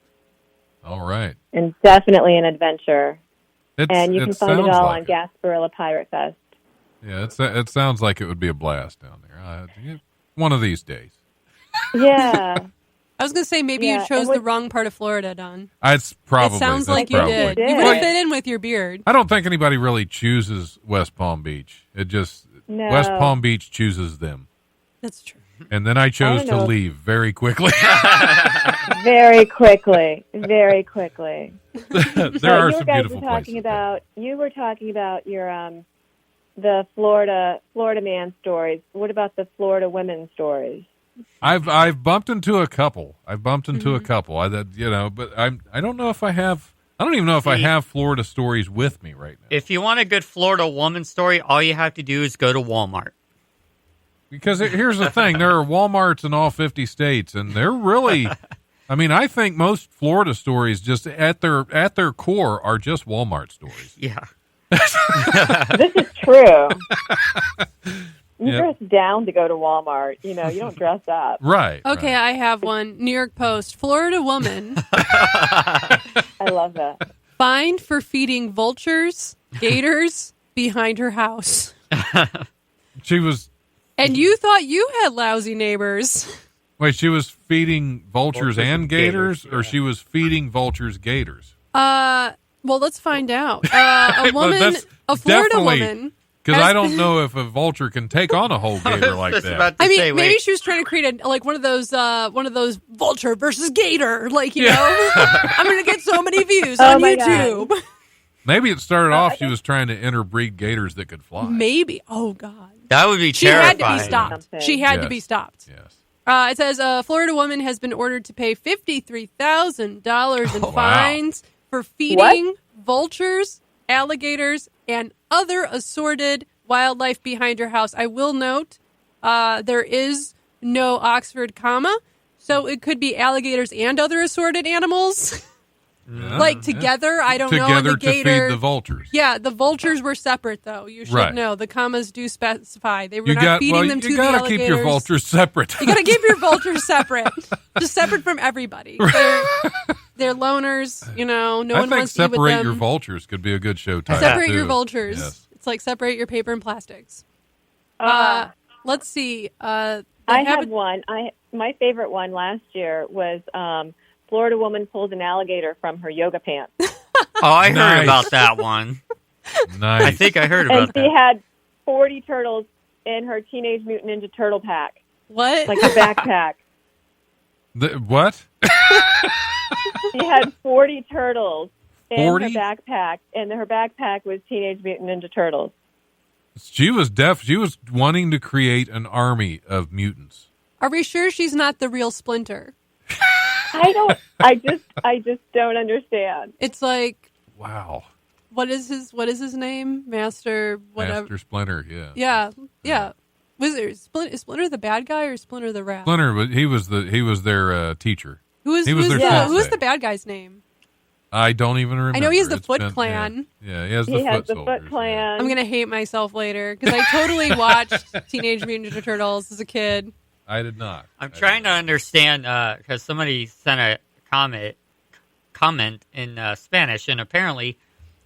A: All right.
E: And definitely an adventure. And you can find it all on Gasparilla Pirate Fest.
A: Yeah, it sounds like it would be a blast down there. One of these days.
E: Yeah.
C: I was going to say maybe you chose the wrong part of Florida, Don.
A: It
C: sounds like you did. You would have fit in with your beard.
A: I don't think anybody really chooses West Palm Beach. West Palm Beach chooses them.
C: That's true.
A: And then I chose to leave very quickly.
E: Very quickly. Very quickly.
A: There are some beautiful places.
E: You were talking about your the Florida man stories. What about the Florida women stories?
A: I've bumped into a couple. A couple. But I don't know if I have. I don't even know if I have Florida stories with me right now.
D: If you want a good Florida woman story, all you have to do is go to Walmart.
A: Because here's the thing, there are Walmarts in all 50 states, and they're really, I think most Florida stories just at their core are just Walmart stories.
D: Yeah.
E: This is true. You dress down to go to Walmart. You don't dress up.
A: Right.
C: Okay,
A: right.
C: I have one. New York Post. Florida woman.
E: I love that.
C: Fined for feeding vultures, gators behind her house.
A: She was...
C: And you thought you had lousy neighbors.
A: Wait, she was feeding vultures and gators, or she was feeding vultures gators?
C: Well, let's find out. A Florida woman.
A: Because I don't know if a vulture can take on a whole gator like that.
C: Maybe she was trying to create one of those vulture versus gator. I'm going to get so many views on YouTube.
E: God.
A: Maybe it started off she was trying to interbreed gators that could fly.
C: Maybe. Oh, God.
D: That would be terrifying.
C: She had to be stopped.
A: Yes.
C: It says a Florida woman has been ordered to pay $53,000 in fines for feeding vultures, alligators, and other assorted wildlife behind her house. I will note there is no Oxford comma, so it could be alligators and other assorted animals. Together, I don't know.
A: Together
C: The
A: to feed
C: gator,
A: the vultures.
C: Yeah, the vultures were separate, though. You should know. The commas do specify. They were feeding them to the alligators.
A: You got to keep your vultures separate.
C: You got to keep your vultures separate. Just separate from everybody. They're loners, no one wants to eat with them.
A: Separate Your Vultures could be a good show title.
C: Separate Your Vultures.
A: Yes.
C: It's like separate your paper and plastics. Let's see.
E: I have one. My favorite one last year was Florida woman pulls an alligator from her yoga pants.
D: I heard about that one.
A: Nice.
D: I think I heard about that.
E: And she had 40 turtles in her Teenage Mutant Ninja Turtle pack.
C: What?
E: Like a backpack.
A: What?
E: She had 40 turtles in
A: 40?
E: her backpack, and her backpack was Teenage Mutant Ninja Turtles.
A: She was She was wanting to create an army of mutants.
C: Are we sure she's not the real Splinter?
E: I just don't understand.
C: It's like,
A: wow.
C: What is his name? Master whatever.
A: Master Splinter, yeah.
C: Yeah. Was it is Splinter the bad guy or Splinter the rat?
A: Splinter, but he was their teacher.
C: Who's the bad guy's name?
A: I don't even remember.
C: I know he has the Foot Clan.
A: Yeah, he has the Foot
E: Clan.
C: I'm going to hate myself later because I totally watched Teenage Mutant Ninja Turtles as a kid.
A: I did not.
D: I'm trying to understand because somebody sent a comment in Spanish, and apparently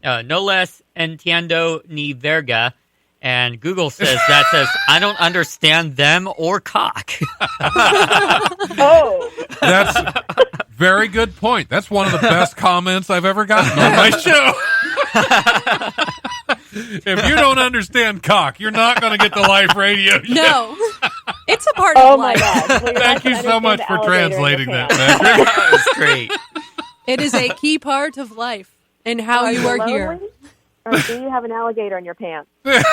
D: no less entiendo ni verga, and Google says that says I don't understand them or cock.
E: Oh,
A: that's very good point. That's one of the best comments I've ever gotten on my show. If you don't understand cock, you're not going to get the live radio show.
C: No. It's a part of life.
E: Oh, my God. Well,
A: thank you so much for translating that, Patrick.
D: That was great.
C: It is a key part of life and how you are here.
E: Or do you have an alligator in your pants?
C: If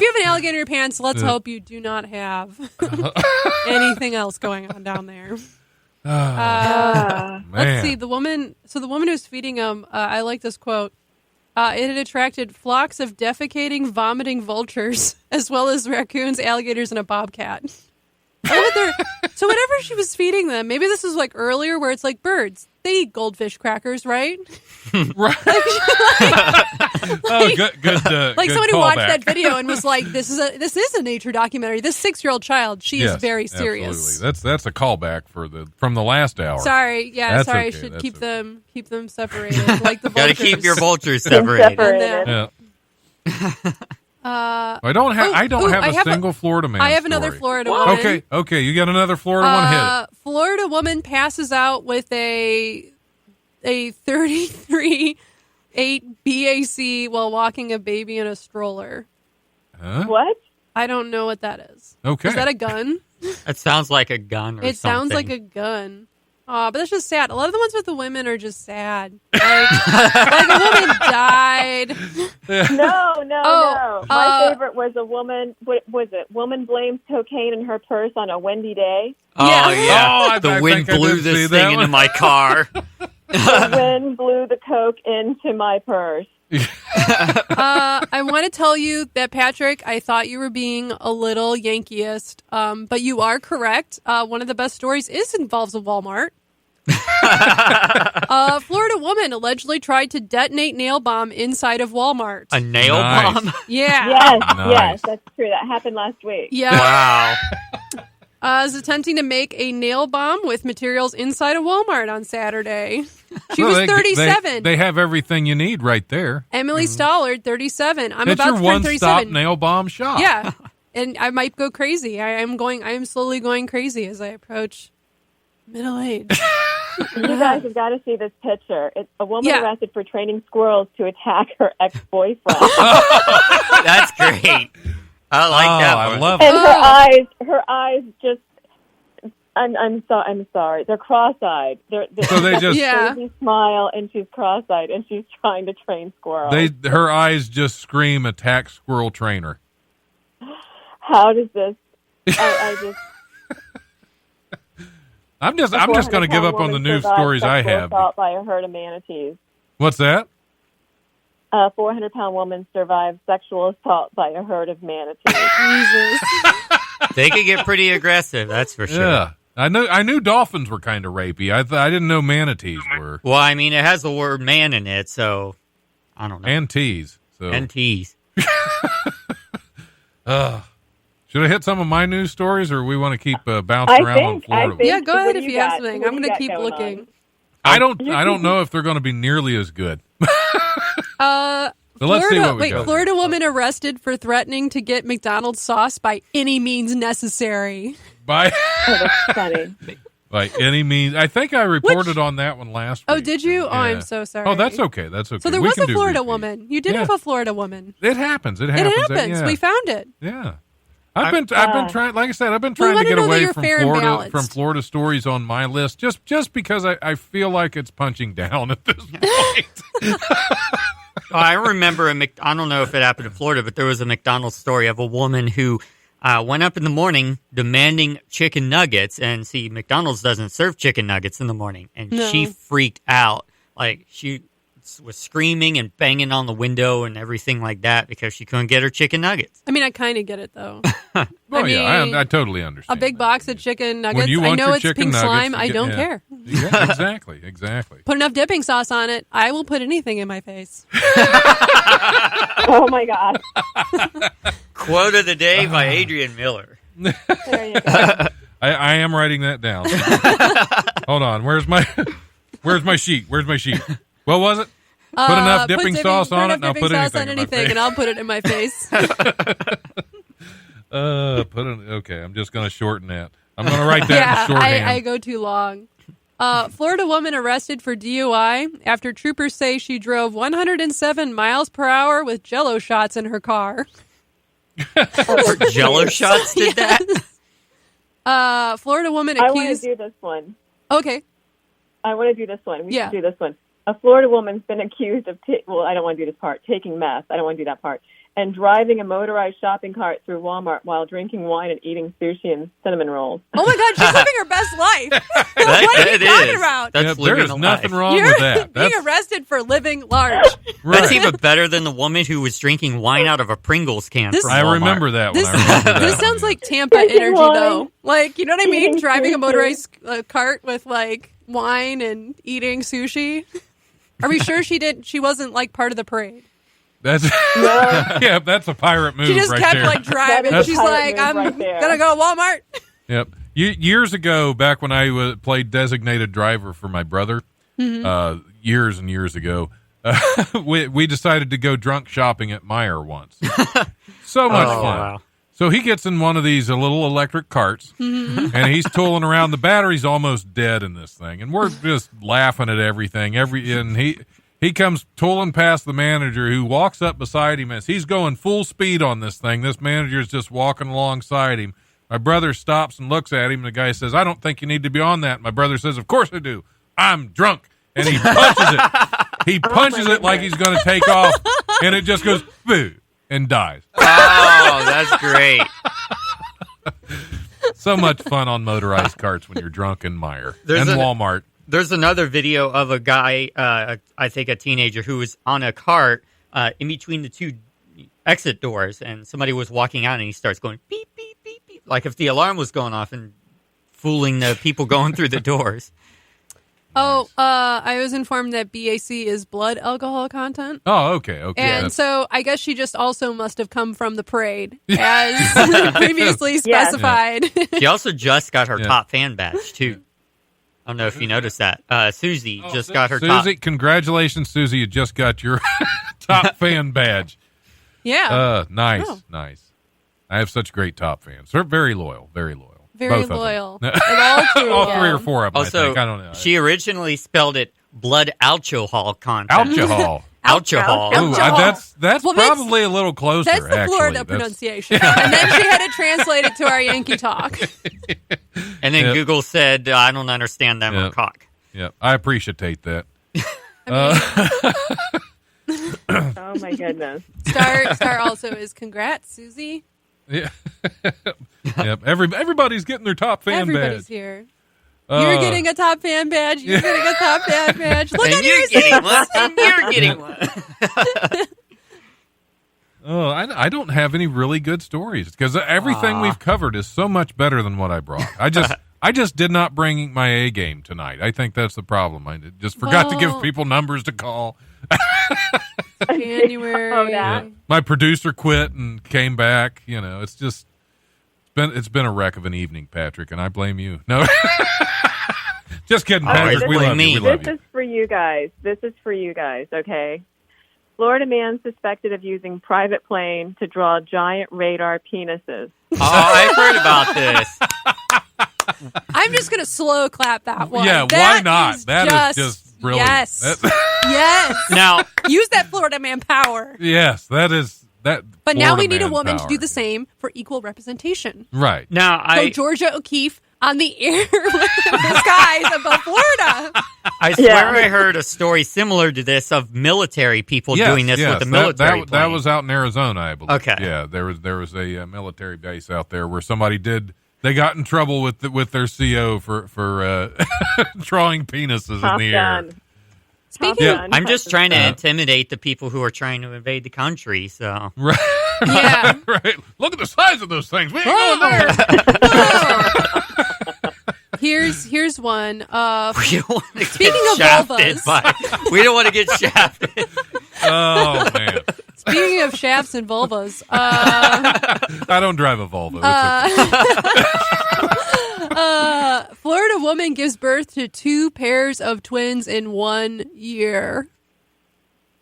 C: you have an alligator in your pants, let's hope you do not have anything else going on down there.
A: Man.
C: Let's see. The woman who's feeding them. I like this quote. It had attracted flocks of defecating, vomiting vultures, as well as raccoons, alligators, and a bobcat. So whatever she was feeding them, maybe this is like earlier where it's like birds. They eat goldfish crackers, right?
A: Right. Good.
C: Like
A: good
C: someone who watched
A: callback.
C: that video and was like, "This is a nature documentary." This 6-year-old child, she is
A: Yes,
C: very serious.
A: Absolutely. That's a callback from the last hour.
C: Sorry,
A: That's
C: sorry.
A: okay,
C: I should
A: that's
C: keep
A: okay.
C: them separated, like the
D: Got to
C: vultures.
D: keep your vultures separated.
E: Separated.
A: Yeah. I don't have a single Florida man.
C: I have another
A: story.
C: Florida woman.
A: Okay. You got another Florida one. Hit it.
C: Florida woman passes out with a 33.8 BAC while walking a baby in a stroller.
A: Huh?
E: What?
C: I don't know what that is.
A: Okay.
C: Is that a gun?
D: That sounds like a gun or
C: It
D: something.
C: sounds like a gun. But that's just sad. A lot of the ones with the women are just sad. Like a woman died.
E: No.
C: Oh,
E: My favorite was a woman. What was it? Woman blames cocaine in her purse on a windy day.
D: Oh,
C: Yeah.
D: yeah.
A: I
D: The
A: think
D: wind
A: I
D: blew
A: did see
D: this
A: that
D: thing
A: one.
D: into my car.
E: The wind blew the coke into my purse.
C: I want to tell you that, Patrick, I thought you were being a little Yankeeist, but you are correct. One of the best stories involves a Walmart. A Florida woman allegedly tried to detonate nail bomb inside of Walmart.
D: A nail
A: Nice.
D: bomb?
C: Yeah.
E: Yes,
A: Nice.
E: yes, that's true. That happened last week.
C: Yeah.
D: Wow.
C: Was attempting to make a nail bomb with materials inside a Walmart on Saturday. She
A: Well,
C: was 37.
A: They have everything you need right there.
C: Emily Stollard, 37. I'm
A: It's
C: about
A: your
C: to turn
A: one-stop
C: 37.
A: nail bomb shop.
C: Yeah. And I might go crazy. I am slowly going crazy as I approach middle age.
E: You guys have got to see this picture. It's a woman
C: Yeah.
E: arrested for training squirrels to attack her ex-boyfriend.
D: That's great. I like that
A: I
D: one.
A: love
E: And
A: it.
E: her eyes just. I'm sorry. They're cross-eyed. They're
A: So they
E: got
A: just-
E: this
C: Yeah.
E: crazy smile, and she's cross-eyed, and she's trying to train squirrels.
A: Her eyes just scream attack squirrel trainer.
E: How does this? I just.
A: I'm just going to give up on the news stories I have.
E: Assault by a herd of manatees.
A: What's that?
E: A 400-pound woman survived sexual assault by a herd of manatees.
C: Jesus.
D: They could get pretty aggressive, that's for sure.
A: Yeah. I knew dolphins were kind of rapey. I didn't know manatees were.
D: Well, I mean, it has the word man in it, so I don't know.
A: And teas. So.
D: And tease.
A: Should I hit some of my news stories, or we want to keep bouncing around on Florida?
C: Yeah, go ahead
E: What
C: if
E: do
C: you have
E: got?
C: something.
E: What
C: I'm
E: do
C: going
E: you
C: to keep
E: got going
C: looking.
E: on?
A: I don't know if they're going to be nearly as good. So let's see what we got.
C: Florida woman arrested for threatening to get McDonald's sauce by any means necessary.
A: By
E: Oh, that's funny.
A: by any means. I think I reported on that one last week.
C: Oh, did you? Oh,
A: Yeah.
C: I'm so sorry.
A: Oh, that's okay. That's okay.
C: So there
A: We
C: was
A: can
C: a
A: do
C: Florida
A: repeat.
C: woman. You did
A: Yeah.
C: have a Florida woman.
A: It happens. It
C: It
A: happens.
C: happens.
A: Yeah.
C: We found it.
A: Yeah. I've been trying. Like I said, I've been trying to
C: wanna
A: get
C: know that
A: away
C: you're
A: from
C: fair and
A: Florida
C: balanced.
A: stories on my list, just because I feel like it's punching down at this point.
D: Oh, I remember I don't know if it happened in Florida, but there was a McDonald's story of a woman who went up in the morning demanding chicken nuggets. And see, McDonald's doesn't serve chicken nuggets in the morning. And
C: No.
D: she freaked out. Like, she was screaming and banging on the window and everything like that because she couldn't get her chicken nuggets.
C: I mean, I kind of get it, though.
A: Well,
C: mean,
A: I totally understand.
C: A big
A: that.
C: box of chicken nuggets.
A: When you
C: I
A: want
C: know
A: your
C: it's
A: chicken
C: pink
A: nuggets,
C: slime.
A: you
C: I
A: get-
C: don't
A: yeah.
C: care.
A: Yeah, exactly.
C: Put enough dipping sauce on it. I will put anything in my face.
E: Oh my God.
D: Quote of the day by Adrian Miller.
E: There you go.
A: I am writing that down. Hold on. Where's my sheet? What was it? Put enough dipping sauce on it, and I'll put anything in my face.
C: and I'll put it in my face.
A: Okay, I'm just going to shorten that. I'm going to write that
C: Yeah,
A: in shorthand.
C: I go too long. Florida woman arrested for DUI after troopers say she drove 107 miles per hour with Jell-O shots in her car.
D: Jello shots did that?
C: Florida woman
E: I want to
C: accused.
E: do this one.
C: Okay.
E: I want to do this one. We
C: Yeah.
E: should do this one. A Florida woman's been accused of, I don't want to do this part, taking meth. I don't want to do that part. And driving a motorized shopping cart through Walmart while drinking wine and eating sushi and cinnamon rolls.
C: Oh my God, she's living her best life. What are you talking about?
D: That's
A: there
D: living
A: is
D: a
A: nothing
D: life.
A: wrong
C: You're
A: with that.
C: being
A: That's
C: arrested for living large.
A: right.
D: That's even better than the woman who was drinking wine out of a Pringles can.
C: This-
D: from
A: I
D: Walmart.
A: remember that one.
C: This,
A: I remember that
C: this
A: one,
C: sounds
A: yeah.
C: like Tampa
E: Drinking
C: energy,
E: wine.
C: though. Like, you know what I mean?
E: Eating
C: Driving a
E: sushi.
C: motorized cart with like wine and eating sushi. Are we sure she wasn't like part of the parade?
A: That's yeah, that's a pirate move
C: She just
A: right
C: kept
A: there.
C: like driving.
E: That is a
C: She's
E: pirate
C: like,
E: move
C: I'm
E: right there.
C: gonna go to Walmart.
A: Yep. Years ago, back when I played designated driver for my brother, years and years ago, we decided to go drunk shopping at Meijer once. So much fun.
D: Wow.
A: So he gets in one of these little electric carts, and he's tooling around. The battery's almost dead in this thing, and we're just laughing at everything. And he comes tooling past the manager, who walks up beside him as he's going full speed on this thing. This manager's just walking alongside him. My brother stops and looks at him, and the guy says, "I don't think you need to be on that." My brother says, "Of course I do. I'm drunk." And he punches it. He punches it like he's going to take off, and it just goes, boo, and dies.
D: Oh, that's great.
A: So much fun on motorized carts when you're drunk in Meijer
D: There's
A: and
D: an-
A: Walmart.
D: There's another video of a guy, I think a teenager, who was on a cart in between the two exit doors, and somebody was walking out, and he starts going beep, beep, beep, beep, like if the alarm was going off, and fooling the people going through the doors.
C: Oh, I was informed that BAC is blood alcohol content.
A: Oh, okay.
C: And
A: that's-
C: so I guess she just also must have come from the parade, as previously specified.
D: She also just got her
A: Yeah.
D: top fan badge, too. I don't know if you noticed that. Susie just got her
A: Susie,
D: top.
A: congratulations, Susie. You just got your top fan badge.
C: Yeah.
A: Nice,
C: Oh.
A: nice. I have such great top fans. They're very loyal, very loyal.
C: Very
A: Both of them.
C: loyal. And all three
A: All
C: of them.
A: three or four of them, I
D: Also,
A: think. I don't know.
D: she originally spelled it blood alcohol content.
A: Alcohol.
D: Alcohol.
A: Ooh,
C: Alcohol.
A: that's
C: Well,
A: probably a little closer,
C: That's the
A: actually.
C: Florida
A: That's-
C: pronunciation. And then she had to translate it to our Yankee talk.
D: And then
A: Yep.
D: Google said, I don't understand them
A: Yep.
D: or cock.
A: Yeah, I appreciate that.
E: Oh, my goodness.
C: Star also is congrats, Susie.
A: Yeah. Yep. Everybody's getting their top fan
C: Everybody's
A: badge.
C: here. You're getting a top fan badge. You're getting a top fan badge. Look
D: And
C: at
D: you're
C: your
D: getting one. And you're getting one.
A: Oh, I don't have any really good stories because everything we've covered is so much better than what I brought. I just did not bring my A game tonight. I think that's the problem. I just forgot to give
C: Well-
A: people numbers to call.
C: January.
E: Oh, that.
A: My producer quit and came back. You know, it's been a wreck of an evening, Patrick, and I blame you. No, just kidding,
D: Always
A: Patrick. We
D: blame
A: love
D: me.
A: you. We love
E: This
A: you.
E: is for you guys. This is for you guys, okay? Florida man suspected of using private plane to draw giant radar penises.
D: Oh, I've heard about this.
C: I'm just going to slow clap that one.
A: Yeah,
C: That
A: why not? That is just brilliant.
C: Yes.
A: That-
C: Yes.
D: Now,
C: Use that Florida man power.
A: yes, that is that.
C: But now we
A: Florida
C: need a
A: man
C: woman
A: power.
C: to do the same for equal representation.
A: Right.
D: now
C: So
D: I
C: Georgia O'Keeffe on the air with the skies above Florida.
D: I swear
E: Yeah.
D: I heard a story similar to this of military people
A: Yes,
D: doing this
A: yes,
D: with the
A: that-
D: military
A: That
D: plane.
A: was out in Arizona, I believe.
D: Okay.
A: Yeah, there was a military base out there where somebody They got in trouble with their CO for drawing penises
E: Top
A: in the air.
E: gun.
C: Speaking
E: Top
C: of,
E: gun.
D: I'm just trying to
A: Uh,
D: intimidate the people who are trying to invade the country. So
A: Right.
C: yeah.
A: Right. Look at the size of those things. We ain't
C: Whoa.
A: going there.
C: Whoa. Here's one.
D: we don't want to
C: Speaking
D: get
C: of
D: shafted.
C: vulvas.
D: We don't want to get shafted.
A: Oh man.
C: Speaking of shafts and vulvas,
A: I don't drive a Volvo. It's okay.
C: Florida woman gives birth to 2 pairs of twins in 1 year.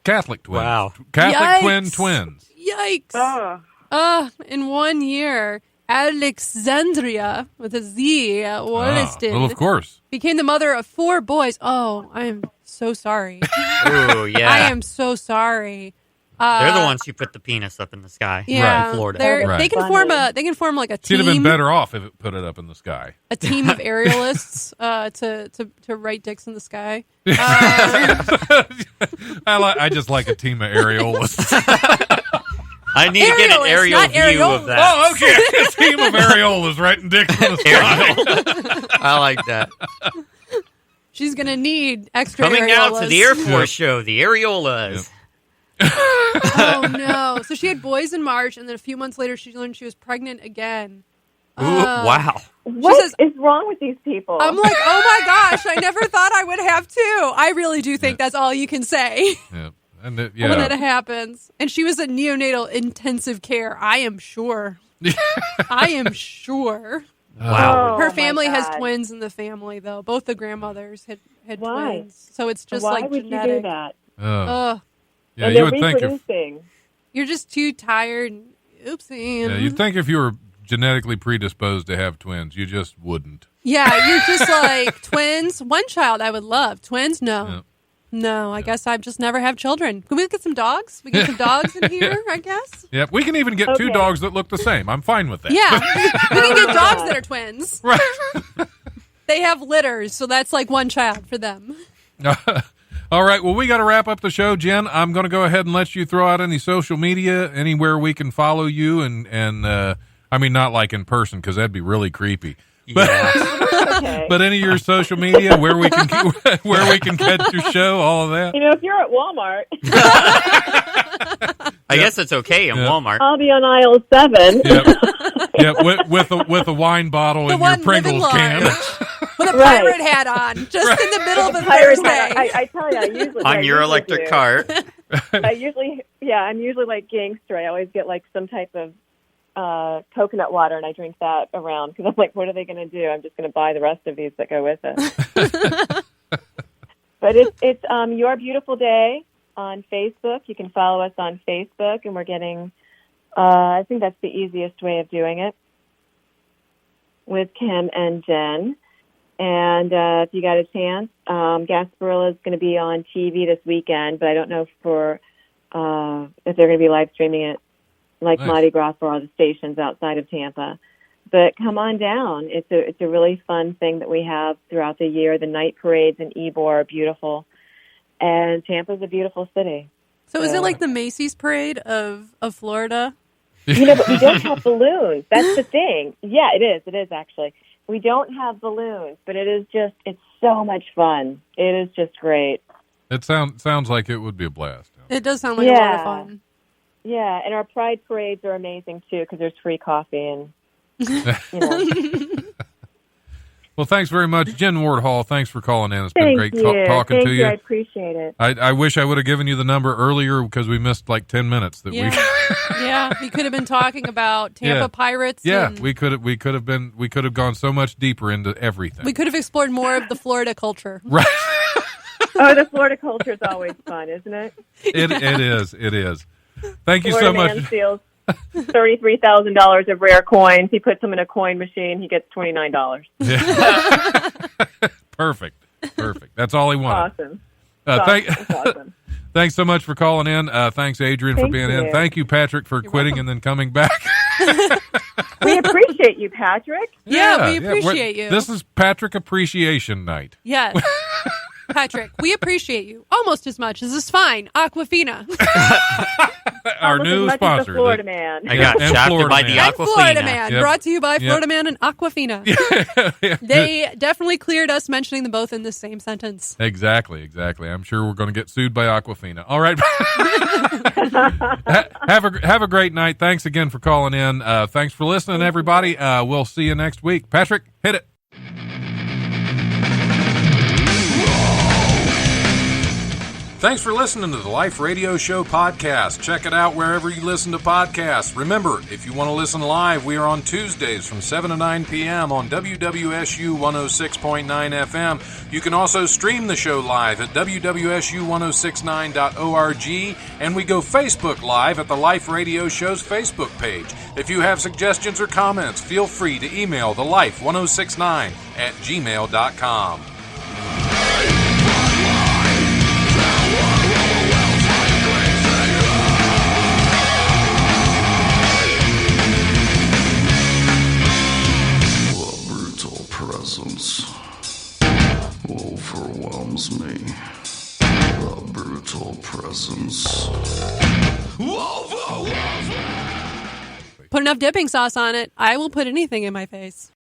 A: Catholic twins.
D: Wow.
A: Catholic
C: Yikes.
A: twins.
C: Yikes!
E: Oh,
C: In 1 year, Alexandria with a Z, Wollaston,
A: Well, of course.
C: became the mother of 4 boys. Oh, I am so sorry.
D: Ooh, yeah.
C: I am so sorry.
D: They're the ones who put the penis up in the sky.
C: Yeah,
D: in Florida.
A: Right.
C: They can form like a team.
A: She'd have been better off if it put it up in the sky.
C: A team of aerialists to write dicks in the sky.
A: I just like a team of aerialists.
D: I need to get an aerial
C: not
D: view
C: areolas.
D: of that.
A: Oh, okay. A team of areolas writing dicks in the sky.
D: I like that.
C: She's gonna need extra
D: Coming
C: areolas.
D: out to the Air Force show, the areolas.
C: Oh no! So she had boys in March, and then a few months later, she learned she was pregnant again.
D: Ooh, wow.
E: What is wrong with these people?
C: I'm like, oh my gosh! I never thought I would have two. I really do think that's all you can say
A: Yeah. And
C: when it happens. And she was in neonatal intensive care. I am sure. I am sure.
D: Wow.
C: Her
E: my
C: family has
E: God.
C: twins in the family, though. Both the grandmothers had
E: Why?
C: twins, so it's just
E: Why
C: like
E: would
C: genetic.
E: you do that?
C: Ugh.
A: Yeah,
E: And
A: you
E: they're
A: would think if
E: reproducing.
C: You're just too tired. Oopsie.
A: you'd think if you were genetically predisposed to have twins, you just wouldn't.
C: Yeah, you're just like twins. One child I would love. Twins, no.
A: Yeah.
C: No, I guess I just never have children. Can we get some dogs? We get some dogs in here, I guess.
A: Yeah, we can even get two
E: Okay.
A: dogs that look the same. I'm fine with that.
C: Yeah, we can get dogs that are twins.
A: Right.
C: They have litters, so that's like one child for them.
A: All right. Well, we got to wrap up the show, Jen. I'm going to go ahead and let you throw out any social media, anywhere we can follow you, and I mean, not like in person because that'd be really creepy.
D: Yeah.
E: Okay.
A: But any of your social media, where we can catch your show, all of that.
E: You know, if you're at Walmart,
D: I guess it's okay in
A: Yeah.
D: Walmart.
E: I'll be on aisle 7.
A: Yep, with a wine bottle
C: The
A: in your
C: one living
A: Pringles can.
C: With a
E: Right.
C: pirate hat on, just in the middle of a
E: Pirate
C: Thursday.
E: hat. I tell you, I usually
D: On your electric cart.
E: I'm usually like gangster. I always get like some type of coconut water, and I drink that around because I'm like, what are they going to do? I'm just going to buy the rest of these that go with it. But it's Your Beautiful Day on Facebook. You can follow us on Facebook, and we're getting. I think that's the easiest way of doing it with Kim and Jen. And if you got a chance, Gasparilla is going to be on TV this weekend, but I don't know if they're going to be live streaming it like
A: Nice.
E: Mardi Gras for all the stations outside of Tampa. But come on down. It's a really fun thing that we have throughout the year. The night parades in Ybor are beautiful. And Tampa's a beautiful city.
C: So is it like the Macy's parade of Florida?
E: You know, but we don't have balloons. That's the thing. Yeah, it is. It is, actually. We don't have balloons, but it's so much fun. It is just great.
A: It sounds like it would be a blast.
C: It does sound like a lot of
E: Yeah.
C: fun.
E: Yeah, and our pride parades are amazing, too, because there's free coffee and, you know.
A: Well, thanks very much, Jen Ward Hall. Thanks for calling in. It's been
E: Thank
A: great
E: you.
A: talking
E: Thank
A: to
E: you.
A: you.
E: I appreciate it.
A: I wish I would have given you the number earlier because we missed like 10 minutes.
C: Yeah, yeah. We could have been talking about Tampa
A: Yeah.
C: Pirates.
A: Yeah,
C: and
A: we could have gone so much deeper into everything.
C: we could have explored more of the Florida culture.
A: Right.
E: Oh, the Florida culture is always fun, isn't it?
A: It is. Thank you
E: Florida
A: so much.
E: man steals $33,000 of rare coins. He puts them in a coin machine. He gets $29.
A: Perfect. That's all he wanted.
E: Awesome.
A: That's
E: Awesome.
A: Thanks so much for calling in. Thanks, Adrian, for
E: Thank
A: being in.
E: you.
A: Thank you, Patrick, for quitting and then coming back.
E: We appreciate you, Patrick.
C: Yeah, we
A: we're-
C: appreciate you.
A: This is Patrick Appreciation Night.
C: Yes. Patrick, we appreciate you almost as much as this fine Aquafina.
A: Our
E: Almost
A: new
E: as much as
A: sponsor.
E: the Florida man.
D: I got
A: And
D: shafted
A: Florida
D: by
A: Man.
D: the
C: And Florida
D: Aquafina.
C: Man,
A: Yep.
C: brought to you by
A: Yep.
C: Florida Man and Aquafina. They definitely cleared us mentioning them both in the same sentence.
A: Exactly. I'm sure we're going to get sued by Aquafina. All right. Have a great night. Thanks again for calling in. Thanks for listening, everybody. We'll see you next week. Patrick, hit it. Thanks for listening to the Life Radio Show podcast. Check it out wherever you listen to podcasts. Remember, if you want to listen live, we are on Tuesdays from 7 to 9 p.m. on WWSU 106.9 FM. You can also stream the show live at WWSU1069.org, and we go Facebook Live at the Life Radio Show's Facebook page. If you have suggestions or comments, feel free to email thelife1069@gmail.com.
B: Will
C: put enough dipping sauce on it, I will put anything in my face.